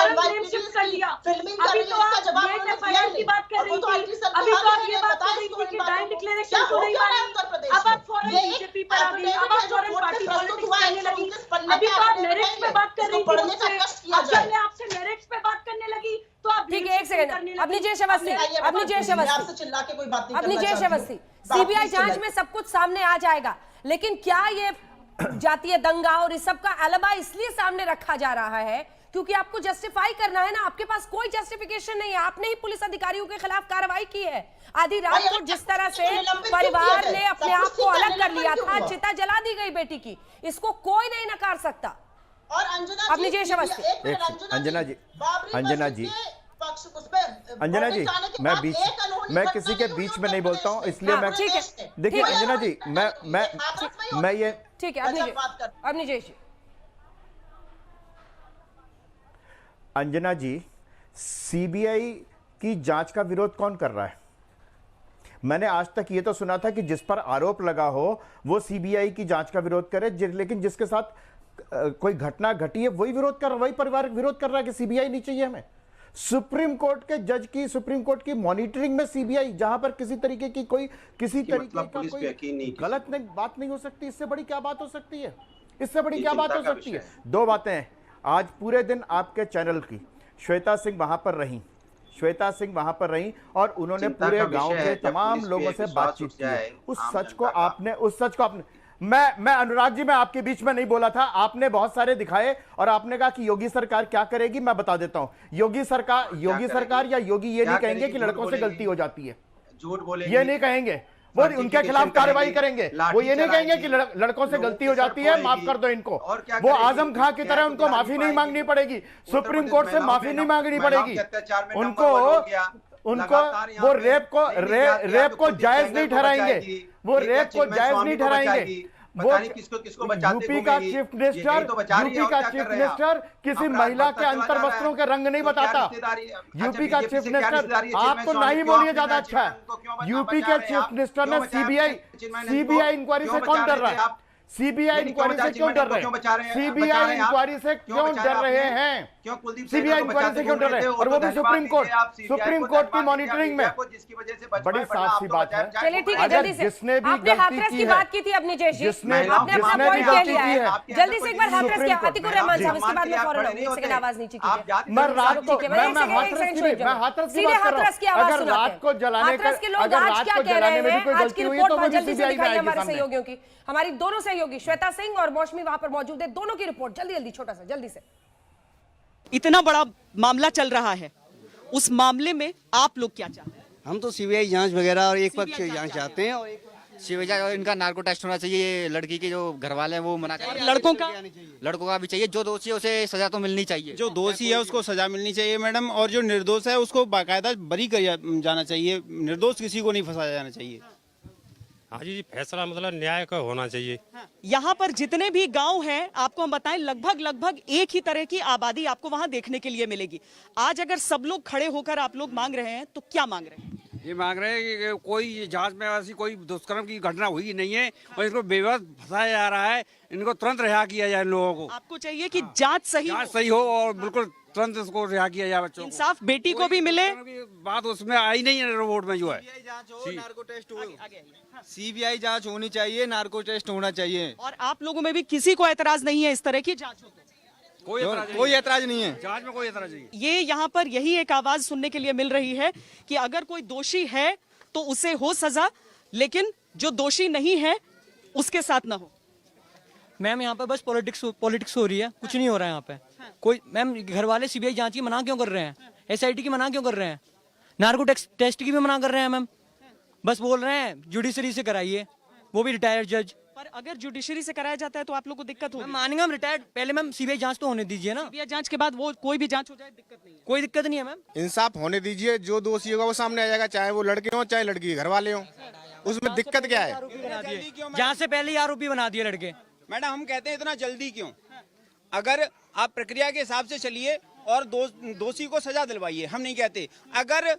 फिल्मिंग कर रही है? इसका जवाब उन्होंने दिया नहीं। अब तो आईटी सेल अभी तो आप ये बात कर रही थी कि डाइन डिक्लेरेशन को नहीं मानी। उत्तर प्रदेश अब आप फॉरेन बीजेपी पर आ गई, अब आप फॉरेन पार्टी पॉलिटिक्स करने लगी। अभी तो आप मेरिट्स पे बात कर रही थी मुझसे, अब जब मैं आपसे मेरिट्स पे बात करने लगी तो आप ठीक है, एक सेकंड, अपनी जय अवस्थी, अपनी जय अवस्थी, आपसे चिल्ला के कोई बात नहीं, अपनी जय अवस्थी। सीबीआई जांच में सब कुछ सामने आ जाएगा, लेकिन क्या ये जातीय दंगा और इस सब का अलावा इसलिए सामने रखा जा रहा है क्योंकि आपको जस्टिफाई करना है ना? आपके पास कोई जस्टिफिकेशन नहीं है। आपने ही पुलिस अधिकारियों के खिलाफ कार्रवाई की है। आधी रात को जिस तरह से परिवार ने अपने आप को अलग कर लिया था, चिता जला दी गई बेटी की, इसको कोई नहीं नकार सकता। और अपनी जय अवस्थी, अंजना जी, अंजना जी, अंजना जी, मैं किसी के बीच में नहीं बोलता हूँ, इसलिए मैं, देखिए अंजना जी, मैं ये, ठीक है, अपनी जय अंजना जी, सीबीआई की जांच का विरोध कौन कर रहा है? मैंने आज तक ये तो सुना था कि जिस पर आरोप लगा हो वो सीबीआई की जांच का विरोध करे, लेकिन जिसके साथ कोई घटना घटी है वही विरोध कर, वही परिवार विरोध कर रहा है कि सीबीआई नहीं चाहिए हमें। सुप्रीम कोर्ट के जज की, सुप्रीम कोर्ट की मॉनिटरिंग में सीबीआई, जहां पर किसी तरीके की कोई, किसी तरीके का कोई गलत नहीं, बात नहीं हो सकती। इससे बड़ी क्या बात हो सकती है? इससे बड़ी क्या बात हो सकती है? दो बातें हैं। आज पूरे दिन आपके चैनल की श्वेता सिंह वहां पर रही, श्वेता सिंह वहां पर रही और उन्होंने पूरे गांव के तमाम लोगों से बातचीत की। उस सच को आपने मैं अनुराग जी, मैं आपके बीच में नहीं बोला था, आपने बहुत सारे दिखाए और आपने कहा कि योगी सरकार क्या करेगी। मैं बता देता हूं, योगी सरकार या योगी ये नहीं कहेंगे कि लड़कों से गलती हो जाती है, झूठ बोलेंगे, ये नहीं कहेंगे, वो उनके खिलाफ कार्रवाई करेंगे। वो ये नहीं कहेंगे कि लड़कों से गलती हो जाती है, माफ कर दो इनको। वो आजम खां की तरह उनको माफी नहीं मांगनी पड़ेगी, सुप्रीम कोर्ट से माफी नहीं मांगनी पड़ेगी उनको वो रेप को जायज नहीं ठहराएंगे, वो रेप को जायज नहीं ठहराएंगे। वो किसको बचाते यूपी का चीफ मिनिस्टर किसी महिला के अंतर वस्त्रों के रंग नहीं बताता। यूपी का चीफ मिनिस्टर, आपको नहीं बोलिए ज्यादा अच्छा है। यूपी के चीफ मिनिस्टर ने सीबीआई इंक्वायरी से कौन डर रहा है? सीबीआई इंक्वायरी से क्यों डर रहे हैं? सीबीआई इंक्वायरी से क्यों डर रहे हैं? सीबीआई इंक्वायरी से क्यों डर रहे हैं? और वो भी सुप्रीम कोर्ट की मॉनिटरिंग में। बड़ी साफ सी बात है। चलिए ठीक है, जल्दी से, जिसने भी आपने हाथरस की बात की थी अपनी जय जी, जिसने भी गलती की है, जल्दी से एक बार हाथरस किया, अतिकुर रहमान साहब, इसके बाद में फौरन एक सेकंड आवाज नीचे कीजिए। मैं रात को, हाथरस की बात कर रहा हूं। अगर रात को जलाने हाथरस के लोग आज क्या कह रहे हैं, आज की रिपोर्ट जल्दी से दिखाइए हमारे सहयोगियों की, हमारी दोनों सहयोगी श्वेता सिंह और मौसमी वहां पर मौजूद है, दोनों की रिपोर्ट जल्दी छोटा सा जल्दी से। इतना बड़ा मामला चल रहा है, उस मामले में आप लोग क्या चाहते हैं? हम तो सीबीआई जांच वगैरह और एक पक्ष जांच चाहते हैं, और सीबीआई जांच, और इनका नार्को टेस्ट होना चाहिए। लड़की के जो घर वाले हैं वो मना कर, लड़कों का भी चाहिए। जो दोषी है उसे सजा तो मिलनी चाहिए, जो दोषी है उसको सजा मिलनी चाहिए मैडम, और जो निर्दोष है उसको बाकायदा बरी कर जाना चाहिए। निर्दोष किसी को नहीं फंसाया जाना चाहिए। हाँ जी, फैसला मतलब न्याय का होना चाहिए। यहाँ पर जितने भी गांव हैं, आपको हम बताएं, लगभग एक ही तरह की आबादी आपको वहाँ देखने के लिए मिलेगी। आज अगर सब लोग खड़े होकर आप लोग मांग रहे हैं तो क्या मांग रहे हैं? ये मांग रहे हैं कि कोई जांच में ऐसी कोई दुष्कर्म की घटना हुई नहीं है और इसको बेवजह फंसाया जा रहा है। इनको तुरंत रिहा किया जाए। इन लोगों को आपको चाहिए कि जांच सही हो और बिल्कुल तुरंत इसको रिहा किया जाए। बच्चों इंसाफ बेटी को भी मिले, बात उसमें आई नहीं है रिपोर्ट में जो है। सीबीआई जांच होनी चाहिए, नार्को टेस्ट होना चाहिए। और आप लोगों में भी किसी को एतराज नहीं है इस तरह की जांच हो? कोई एतराज नहीं है, जांच में कोई एतराज नहीं। ये यहाँ पर यही एक आवाज सुनने के लिए मिल रही है कि अगर कोई दोषी है तो उसे हो सजा, लेकिन जो दोषी नहीं है उसके साथ ना हो। मैम यहाँ पर बस पॉलिटिक्स हो रही है, कुछ नहीं हो रहा है यहाँ पे। कोई मैम, घर वाले सीबीआई जांच की मना क्यों कर रहे हैं? SIT की मना क्यों कर रहे हैं? नार्को टेस्ट की भी मना कर रहे हैं मैम, बस बोल रहे हैं जुडिशरी से कराइए, वो भी रिटायर्ड जज। पर अगर जुडिशरी से कराया जाता है तो आप लोग को दिक्कत होगी। मानेंगे हम रिटायर्ड, पहले मैम CBI जांच तो होने दीजिए ना। CBI जांच के बाद वो कोई भी जांच हो जाए दिक्कत नहीं है, कोई दिक्कत नहीं है मैम। इंसाफ होने दीजिए, जो दोषी होगा वो सामने आ जाएगा, चाहे वो लड़के हो चाहे लड़की के घर वाले हो, उसमें दिक्कत क्या है? जांच से पहले ही आरोपी बना दिए लड़के। मैडम हम कहते हैं इतना जल्दी क्यों? अगर आप प्रक्रिया के हिसाब से चलिए और दोषी को सजा दिलवाइए, हम नहीं कहते। अगर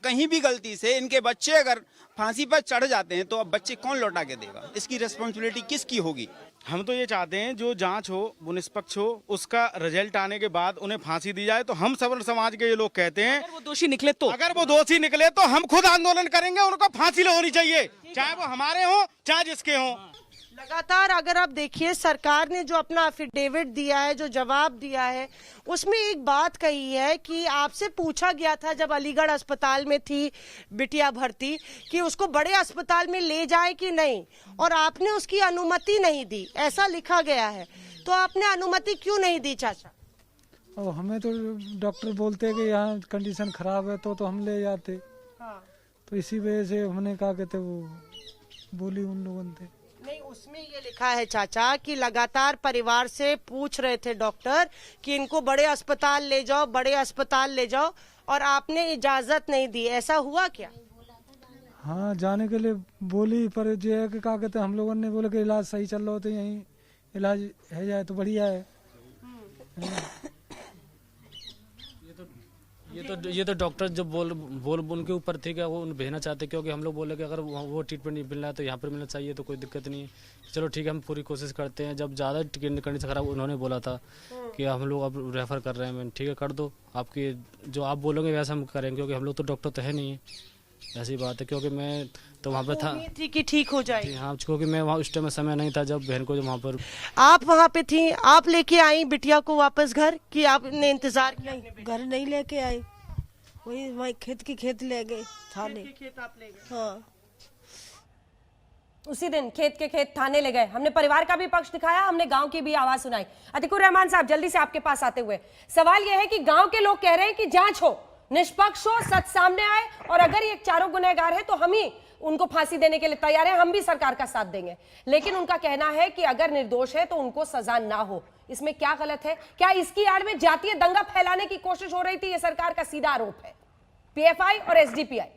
कहीं भी गलती से इनके बच्चे अगर फांसी पर चढ़ जाते हैं तो अब बच्चे कौन लौटा के देगा? इसकी रिस्पॉन्सिबिलिटी किसकी होगी? हम तो ये चाहते हैं जो जांच हो वो निष्पक्ष हो, उसका रिजल्ट आने के बाद उन्हें फांसी दी जाए। तो हम सवर्ण समाज के ये लोग कहते हैं अगर वो दोषी निकले तो हम खुद आंदोलन करेंगे, उनको फांसी होनी चाहिए, चाहे वो हमारे हो चाहे जिसके हो। लगातार अगर आप देखिए सरकार ने जो अपना एफिडेविट दिया है, जो जवाब दिया है, उसमें एक बात कही है कि आपसे पूछा गया था जब अलीगढ़ अस्पताल में थी बिटिया भर्ती कि उसको बड़े अस्पताल में ले जाए कि नहीं, और आपने उसकी अनुमति नहीं दी, ऐसा लिखा गया है। तो आपने अनुमति क्यों नहीं दी चाचा? और हमें तो डॉक्टर बोलते हैं कि यहाँ कंडीशन खराब है तो हम ले जाते। हाँ। तो इसी वजह से हमने कहा कहते वो बोली उन लोगों ने। नहीं, उसमें ये लिखा है चाचा कि लगातार परिवार से पूछ रहे थे डॉक्टर कि इनको बड़े अस्पताल ले जाओ, बड़े अस्पताल ले जाओ, और आपने इजाजत नहीं दी। ऐसा हुआ क्या? हाँ, जाने के लिए बोली, पर जो है कि क्या कहते हम लोगों ने बोले कि इलाज सही चल रहा हो तो यहीं इलाज है जाए तो बढ़िया है। ये तो डॉक्टर जो बोल उनके ऊपर थे क्या, वो भेजना चाहते, क्योंकि हम लोग बोले कि अगर वो ट्रीटमेंट नहीं मिल रहा है तो यहाँ पर मिलना चाहिए, तो कोई दिक्कत नहीं है। चलो ठीक है, हम पूरी कोशिश करते हैं। जब ज़्यादा कंडीशन खराब उन्होंने बोला था कि हम लोग अब रेफर कर रहे हैं, मैंने ठीक है कर दो, आपकी जो आप बोलोगे वैसा हम करेंगे, क्योंकि हम लोग तो डॉक्टर तो है नहीं है, ऐसी बात है। क्योंकि मैं तो वहाँ पे था थी कि ठीक हो जाएगी। हाँ, क्योंकि मैं वहाँ उस टाइम में समय नहीं था जब बहन को वहाँ पर। आप वहाँ पे थी, आप लेके आई बिटिया को वापस घर कि आपने इंतजार किया? घर नहीं लेके आई, वही खेत ले गए थाने। खेत आप ले गए? हाँ, उसी दिन खेत के खेत थाने ले गए। हमने परिवार का भी पक्ष दिखाया, हमने गांव की भी आवाज सुनाई। अतिकुर रहमान साहब, जल्दी से आपके पास आते हुए सवाल यह है कि गांव के लोग कह रहे हैं कि जांच हो, निष्पक्ष हो, सच सामने आए, और अगर ये चारों गुनहगार है तो हम ही उनको फांसी देने के लिए तैयार हैं, हम भी सरकार का साथ देंगे। लेकिन उनका कहना है कि अगर निर्दोष है तो उनको सजा ना हो। इसमें क्या गलत है? क्या इसकी आड़ में जातीय दंगा फैलाने की कोशिश हो रही थी? यह सरकार का सीधा आरोप है। PFI और SDPI।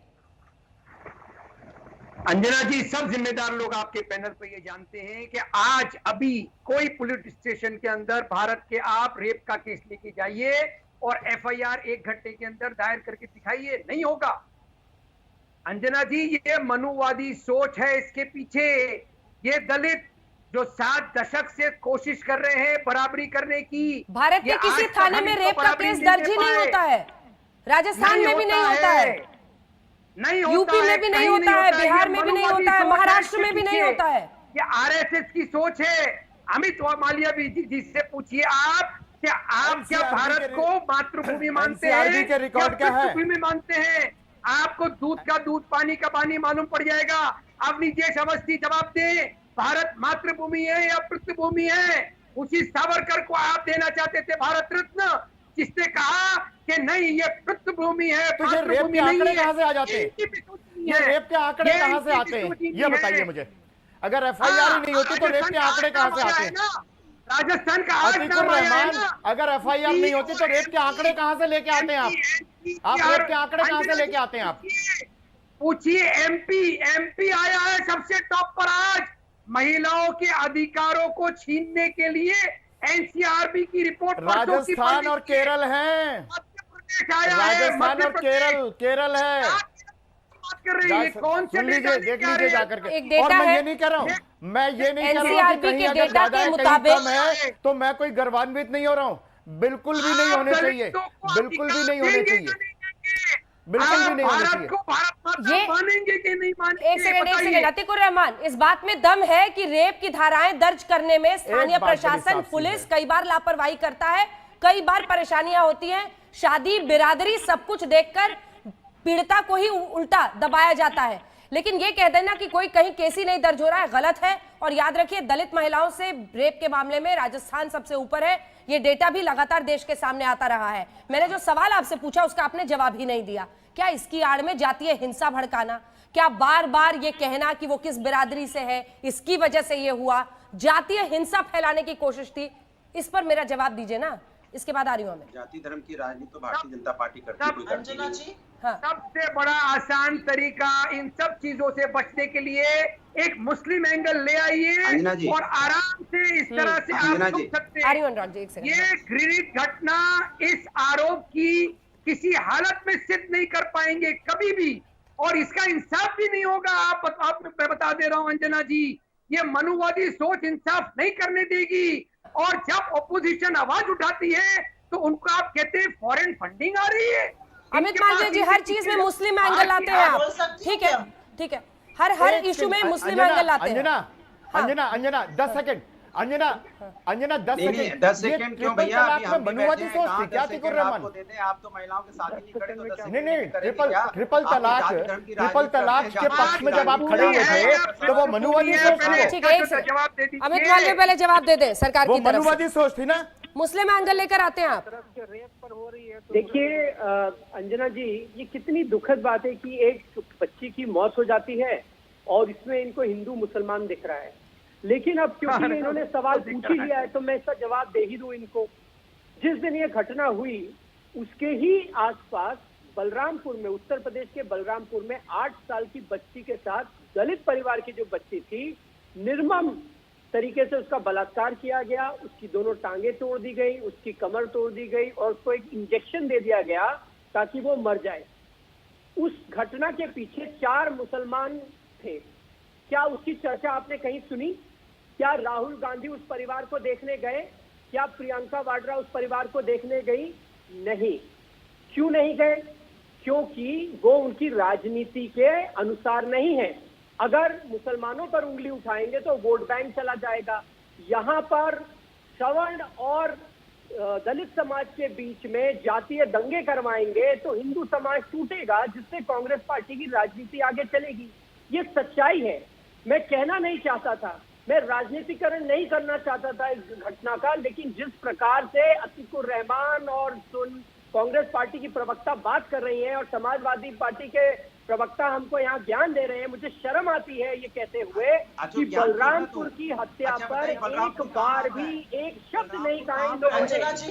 अंजना जी, सब जिम्मेदार लोग आपके पैनल पर ये जानते हैं कि आज अभी कोई पुलिस स्टेशन के अंदर भारत के आप रेप का केस लेके जाइए और FIR 1 घंटे के अंदर दायर करके दिखाइए, नहीं होगा। अंजना जी, ये मनुवादी सोच है इसके पीछे। ये दलित जो 7 दशक से कोशिश कर रहे हैं बराबरी करने की, भारत के किसी थाने में रेप का केस दर्ज ही नहीं होता है, राजस्थान में भी नहीं होता है, यूपी में भी नहीं होता है, बिहार में भी नहीं होता है, महाराष्ट्र में भी नहीं होता है। ये RSS की सोच है। अमित मालविया जी से पूछिए आप कि आप क्या भारत को मातृभूमि मानते हैं, क्या पृथ्वी मानते हैं? आपको दूध का दूध, पानी का पानी मालूम पड़ जाएगा। अब नीतीश अवस्थी जवाब दे, भारत मातृभूमि है या पृथ्वी है? उसी सावरकर को आप देना चाहते थे भारत रत्न, जिसने कहा कि नहीं ये पृथ्वी है, तो ये रेप के आंकड़े कहां से आ जाते हैं? ये रेप के आंकड़े कहां से आते हैं, ये बताइए मुझे। अगर FIR ही नहीं होती तो रेप के आंकड़े कहां से आते हैं? राजस्थान का अतिकुर रहमान, अगर FIR नहीं होती तो रेप के आंकड़े कहां से लेके आते हैं आप रेप के आंकड़े कहां से लेके आते हैं आप? पूछिए। MP आया है सबसे टॉप पर आज। महिलाओं के अधिकारों को छीनने के लिए NCRB की रिपोर्ट राजस्थान और केरल है, राजस्थान और केरल है। कौन से देख लीजिए जाकर के। एक डेटा और मैं है, ये नहीं कह रहा हूँ, मैं ये नहीं कह रहा हूँ कि कहीं अगर ज्यादा है कहीं कम है तो मैं कोई गर्वान्वित नहीं हो रहा हूँ। बिल्कुल भी नहीं होने चाहिए, बिल्कुल भी नहीं होने चाहिए, बिल्कुल भी नहीं होने चाहिए। ये मानेंगे कि नहीं मानेंगे? एक सेकंड अतिकुर रहमान, इस बात में दम है कि रेप की धाराएं दर्ज करने में स्थानीय प्रशासन, पुलिस कई बार लापरवाही करता है, कई बार परेशानियां होती हैं, शादी बिरादरी सब कुछ देखकर पीड़िता को ही उल्टा दबाया जाता है। लेकिन ये कह देना कि कोई कहीं केस ही नहीं दर्ज हो रहा है, गलत है। और याद रखिए, दलित महिलाओं से रेप के मामले में राजस्थान सबसे ऊपर है। ये डेटा भी लगातार देश के सामने आता रहा है। मैंने जो सवाल आपसे पूछा उसका आपने जवाब ही नहीं दिया। क्या इसकी आड़ में जातीय हिंसा भड़काना, क्या बार बार ये कहना कि वो किस बिरादरी से है, इसकी वजह से ये हुआ, जातीय हिंसा फैलाने की कोशिश थी? इस पर मेरा जवाब दीजिए ना, इसके बाद आ रही हूं मैं। जाति धर्म की राजनीति तो भारतीय जनता पार्टी करती है। अंजना जी, सबसे बड़ा आसान तरीका इन सब चीजों से बचने के लिए एक मुस्लिम एंगल ले आइए और आराम से इस तरह से आप सुन सकते हैं। ये घृणित घटना, इस आरोप की किसी हालत में सिद्ध नहीं कर पाएंगे कभी भी, और इसका इंसाफ भी नहीं होगा। आप मैं बता दे रहा हूं अंजना जी, ये मनुवादी सोच इंसाफ नहीं करने देगी। और जब ऑपोजिशन आवाज उठाती है तो उनको आप कहते हैं फॉरेन फंडिंग आ रही है। अमित मालवीय जी, हर चीज में मुस्लिम एंगल लाते हैं आप। ठीक है, ठीक है, हर इशू में मुस्लिम एंगल लाते हैं। अंजना 10 सेकंड। अंजना 10 सेकंड क्यों भैया? अभी हम मनुवादी सोच थी क्या? आपको देते हैं, आप तो महिलाओं के साथ ही नहीं खड़े, तो 10 नहीं, ट्रिपल तलाक के पक्ष में जब आप खड़े हुए थे तो वो मनुवादी सोच थी। ठीक है, अमित मालवीय पहले जवाब दे दें सरकार की तरफ से। मनुवादी सोच थी ना, मुस्लिम एंगल लेकर आते हैं आप। देखिए अंजना जी, ये कितनी दुखद बात है कि एक बच्ची की मौत हो जाती है और इसमें इनको हिंदू मुसलमान दिख रहा है। लेकिन अब क्योंकि इन्होंने सवाल पूछ ही लिया है तो मैं इसका जवाब दे ही दूं इनको। जिस दिन ये घटना हुई उसके ही आसपास बलरामपुर में, उत्तर प्रदेश के बलरामपुर में 8 साल की बच्ची के साथ दलित परिवार की जो बच्ची थी, निर्मम तरीके से उसका बलात्कार किया गया। उसकी दोनों टांगे तोड़ दी गई, उसकी कमर तोड़ दी गई और उसको एक इंजेक्शन दे दिया गया ताकि वो मर जाए। उस घटना के पीछे 4 मुसलमान थे। क्या उसकी चर्चा आपने कहीं सुनी? क्या राहुल गांधी उस परिवार को देखने गए? क्या प्रियंका वाड्रा उस परिवार को देखने गई? नहीं। क्यों नहीं गए? क्योंकि वो उनकी राजनीति के अनुसार नहीं है। अगर मुसलमानों पर उंगली उठाएंगे तो वोट बैंक चला जाएगा। यहाँ पर सवर्ण और दलित समाज के बीच में जातीय दंगे करवाएंगे तो हिंदू समाज टूटेगा, जिससे कांग्रेस पार्टी की राजनीति आगे चलेगी। ये सच्चाई है। मैं कहना नहीं चाहता था, मैं राजनीतिकरण नहीं करना चाहता था इस घटना का, लेकिन जिस प्रकार से अतीकुर रहमान और कांग्रेस पार्टी की प्रवक्ता बात कर रही हैं और समाजवादी पार्टी के प्रवक्ता हमको यहाँ ज्ञान दे रहे हैं, मुझे शर्म आती है ये कहते हुए कि बलरामपुर की हत्या पर एक बार भी एक शब्द नहीं कहा इन लोगों ने,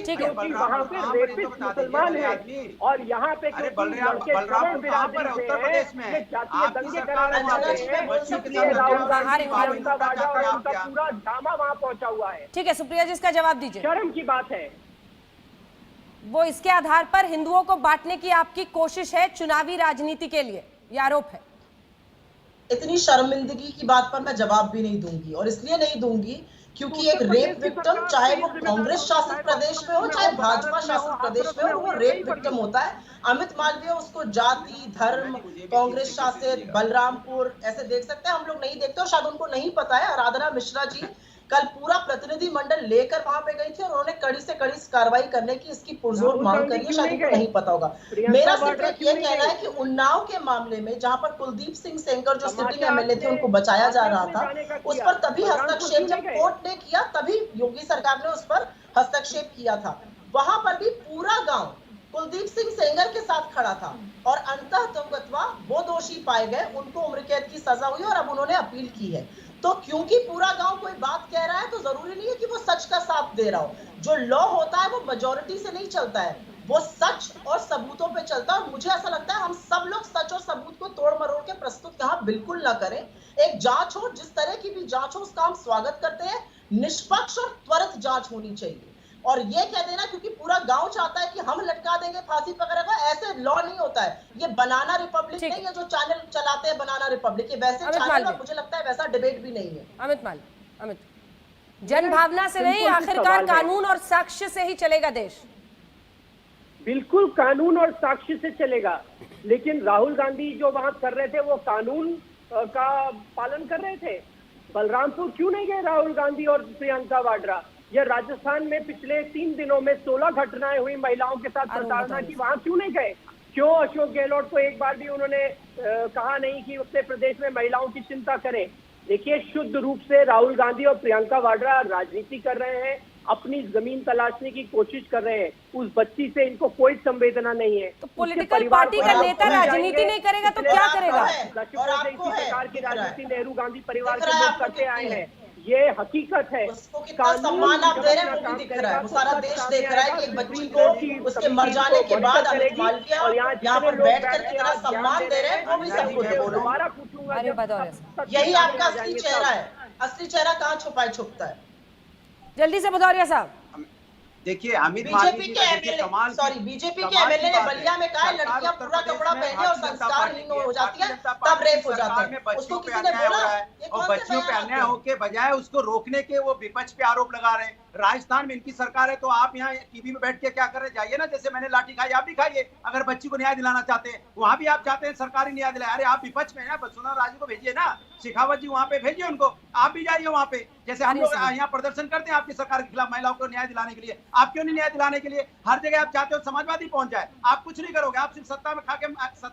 क्योंकि वहाँ पे रेपिस्ट मुसलमान है और यहाँ पे लड़के सवर्ण बिरादरी से हैं, ये जातीय दंगे कराने वाले हैं, इसलिए राहुल गांधी, प्रियंका वाड्रा और उनका पूरा ड्रामा वहाँ पहुंचा हुआ है। ठीक है, सुप्रिया जी इसका जवाब दीजिए। शर्म की बात है। वो इसके आधार पर हिंदुओं को बांटने की आपकी कोशिश है चुनावी राजनीति के लिए, ये आरोप है। इतनी शर्मिंदगी की बात पर मैं जवाब भी नहीं दूंगी, और इसलिए नहीं दूंगी क्योंकि एक रेप विक्टिम, चाहे वो कांग्रेस शासित प्रदेश में हो चाहे भाजपा शासित प्रदेश में हो, वो रेप विक्टिम होता है। अमित मालवीय उसको जाति, धर्म, कांग्रेस शासित बलरामपुर ऐसे देख सकते हैं, हम लोग नहीं देखते और शायद उनको नहीं पता है। आराधना मिश्रा जी कल पूरा प्रतिनिधि मंडल लेकर वहां पे गई थी और उन्होंने कड़ी से कड़ी कार्रवाई करने की इसकी पुरजोर मांग करी है, शायद उनको नहीं पता होगा। मेरा सिर्फ ये कहना है कि उन्नाव के मामले में जहां पर कुलदीप सिंह सेंगर जो सिटिंग एमएलए थे उनको बचाया जा रहा था, उस पर तभी हस्तक्षेप जब कोर्ट ने किया, तभी योगी सरकार ने उस पर हस्तक्षेप किया था। वहां पर भी पूरा गाँव कुलदीप सिंह सेंगर के साथ खड़ा था और अंततः वो दोषी पाए गए, उनको उम्र कैद की सजा हुई और अब उन्होंने अपील की है। तो क्योंकि पूरा गांव कोई बात कह रहा है तो जरूरी नहीं है कि वो सच का साथ दे रहा हो। जो लॉ होता है वो मेजॉरिटी से नहीं चलता है, वो सच और सबूतों पे चलता है। और मुझे ऐसा लगता है हम सब लोग सच और सबूत को तोड़ मरोड़ के प्रस्तुत यहाँ बिल्कुल ना करें। एक जांच हो, जिस तरह की भी जांच हो उसका हम स्वागत करते हैं, निष्पक्ष और त्वरित जांच होनी चाहिए। और ये कह देना क्योंकि पूरा गांव चाहता है कि हम लटका देंगे फांसी पकड़ेगा, ऐसे लॉ नहीं होता है। ये बनाना रिपब्लिक नहीं है जो चैनल चलाते हैं बनाना रिपब्लिक, ये वैसे चैनल और मुझे लगता है वैसा डिबेट भी नहीं है। अमित जन भावना से नहीं, आखिरकार कानून और साक्ष्य से ही चलेगा देश। बिल्कुल कानून और साक्ष्य से चलेगा, लेकिन राहुल गांधी जो वहां कर रहे थे वो कानून का पालन कर रहे थे। बलरामपुर क्यों नहीं गए राहुल गांधी और प्रियंका वाड्रा? ये राजस्थान में पिछले 3 दिनों में 16 घटनाएं हुई महिलाओं के साथ प्रताड़ना की, वहां क्यों नहीं गए? क्यों अशोक गहलोत को एक बार भी उन्होंने कहा नहीं कि उत्तर प्रदेश में महिलाओं की चिंता करें? देखिए, शुद्ध रूप से राहुल गांधी और प्रियंका वाड्रा राजनीति कर रहे हैं, अपनी जमीन तलाशने की कोशिश कर रहे हैं। उस बच्ची से इनको कोई संवेदना नहीं है। तो पॉलिटिकल पार्टी का नेता राजनीति नहीं करेगा तो क्या करेगा? दशकों से इसी प्रकार की राजनीति नेहरू गांधी परिवार के लोग करते आए हैं। ये हकीकत है। सम्मान आप दे रहे हैं वो भी दिख रहा है, वो सारा देश देख रहा है कि एक बच्ची को उसके मर जाने के बाद अमित मालविया यहाँ पर बैठ कर कितना सम्मान दे रहे हैं वो भी सब कुछ दोबारा पूछूंगा। यही आपका असली चेहरा है। असली चेहरा कहाँ छुपा छुपता है? जल्दी से भदौरिया साहब। देखिए, अमित बीजेपी के एमएलए ने बलिया में कहा लड़कियां पूरा कपड़ा पहने और संस्कारहीन हो जाती है तब रेप हो जाता है। उसको किसी ने बोला? और बच्चियों पे अन्याय होके बजाय उसको रोकने के वो विपक्ष पे आरोप लगा रहे हैं। राजस्थान में इनकी सरकार है तो आप यहाँ टीवी में बैठ के क्या कर रहे हैं? जाइए ना, जैसे मैंने लाठी खाई आप भी खाइए। अगर बच्ची को न्याय दिलाना चाहते हैं, वहाँ भी आप चाहते हैं सरकारी न्याय दिलाए। अरे आप विपक्ष में है, वसुंधरा राजे को भेजिए ना, शेखावत जी वहाँ पे भेजिए उनको, आप भी जाइए वहाँ पे। जैसे हम लोग यहाँ प्रदर्शन करते हैं आपकी सरकार के खिलाफ महिलाओं को न्याय दिलाने के लिए, आप क्यों नहीं न्याय दिलाने के लिए? हर जगह आप चाहते हो समाजवादी पहुंच जाए, आप कुछ नहीं करोगे, आप सिर्फ सत्ता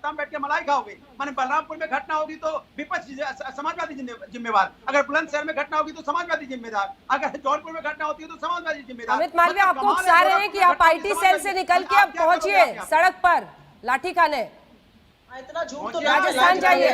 में बैठ के मलाई खाओगे। माने बलरामपुर में घटना होगी तो विपक्ष समाजवादी जिम्मेवार, अगर बुलंदशहर में घटना होगी तो समाजवादी जिम्मेदार, अगर जौनपुर में घटना होती है तो समाजवादी जिम्मेदार। अमित मालवीय आपको उकसा रहे हैं कि आप आईटी सेल से निकल के अब पहुंचिए सड़क पर लाठी खाने। इतना झूठ तो राजस्थान जाइए,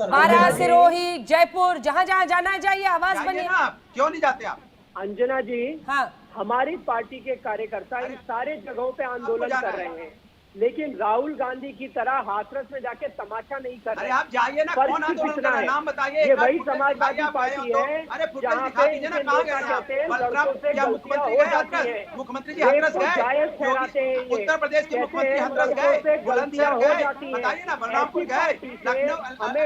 बारां, सिरोही, जयपुर, जहाँ जहाँ जाना है जाइए, आवाज बनिए। क्यों नहीं जाते आप? अंजना जी, हाँ, हमारी पार्टी के कार्यकर्ता इन सारे जगहों पे आंदोलन कर रहे हैं, लेकिन राहुल गांधी की तरह हाथरस में जाके तमाशा नहीं कर रहे। अरे आप जाइए ना, कौन आंदोलन कर रहा है? नाम बताइए। ये वही समाजवादी पार्टी है। अरे फुटेज दिखा दीजिए ना, कहाँ गए? मुख्यमंत्री गए हाथरस? मुख्यमंत्री जी हाथरस गए? उत्तर प्रदेश के मुख्यमंत्री हाथरस गए? बुलंदशहर गए? बताइए ना, बलरामपुर गए? हमें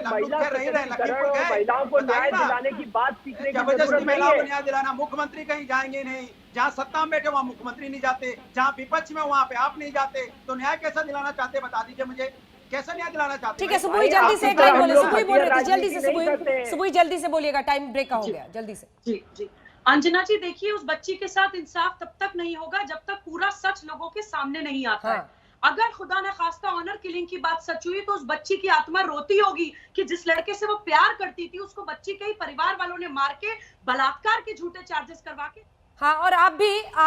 महिलाओं को न्याय दिलाने की बात सीखने की जबरदस्ती महिलाओं को न्याय दिलाना। मुख्यमंत्री कहीं जाएंगे नहीं, जहाँ सत्ता में बैठे वहाँ मुख्यमंत्री नहीं जाते, जहाँ विपक्ष में वहाँ पे आप नहीं जाते, तो न्याय कैसा दिलाना चाहते? बता दीजिए मुझे, कैसा न्याय दिलाना चाहते? ठीक है, सुबुई जल्दी से एक लाइन बोले। सुबुई बोल रहे थे, जल्दी से सुबुई जल्दी से बोलिएगा, टाइम ब्रेक का हो गया, जल्दी से। जी अंजना जी, देखिए उस बच्ची के साथ इंसाफ तब तक नहीं होगा जब तक पूरा सच लोगों के सामने नहीं आता है। अगर खुदा न खास्ता ऑनर किलिंग की बात सच हुई तो उस बच्ची की आत्मा रोती होगी कि जिस लड़के से वो प्यार करती थी उसको बच्ची के ही परिवार वालों ने मार के बलात्कार के झूठे चार्जेस करवा के। हाँ, और आप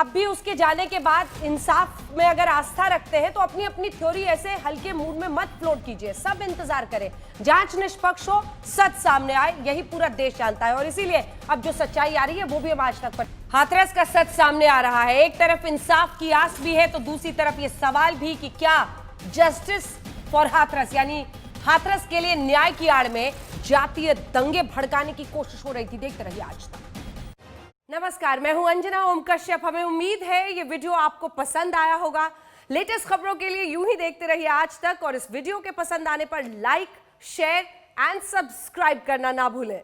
भी उसके जाने के बाद इंसाफ में अगर आस्था रखते हैं तो अपनी अपनी थ्योरी ऐसे हल्के मूड में मत फ्लोट कीजिए। सब इंतजार करें, जांच निष्पक्ष हो, सच सामने आए, यही पूरा देश जानता है। और इसीलिए अब जो सच्चाई आ रही है वो भी हम आज तक पर हाथरस का सच सामने आ रहा है। एक तरफ इंसाफ की आस भी है तो दूसरी तरफ ये सवाल भी कि क्या जस्टिस फॉर हाथरस, यानी हाथरस के लिए न्याय की आड़ में जातीय दंगे भड़काने की कोशिश हो रही थी। देखते रहिए आज तक। नमस्कार, मैं हूं अंजना ओम कश्यप। हमें उम्मीद है ये वीडियो आपको पसंद आया होगा। लेटेस्ट खबरों के लिए यूं ही देखते रहिए आज तक, और इस वीडियो के पसंद आने पर लाइक, शेयर एंड सब्सक्राइब करना ना भूलें।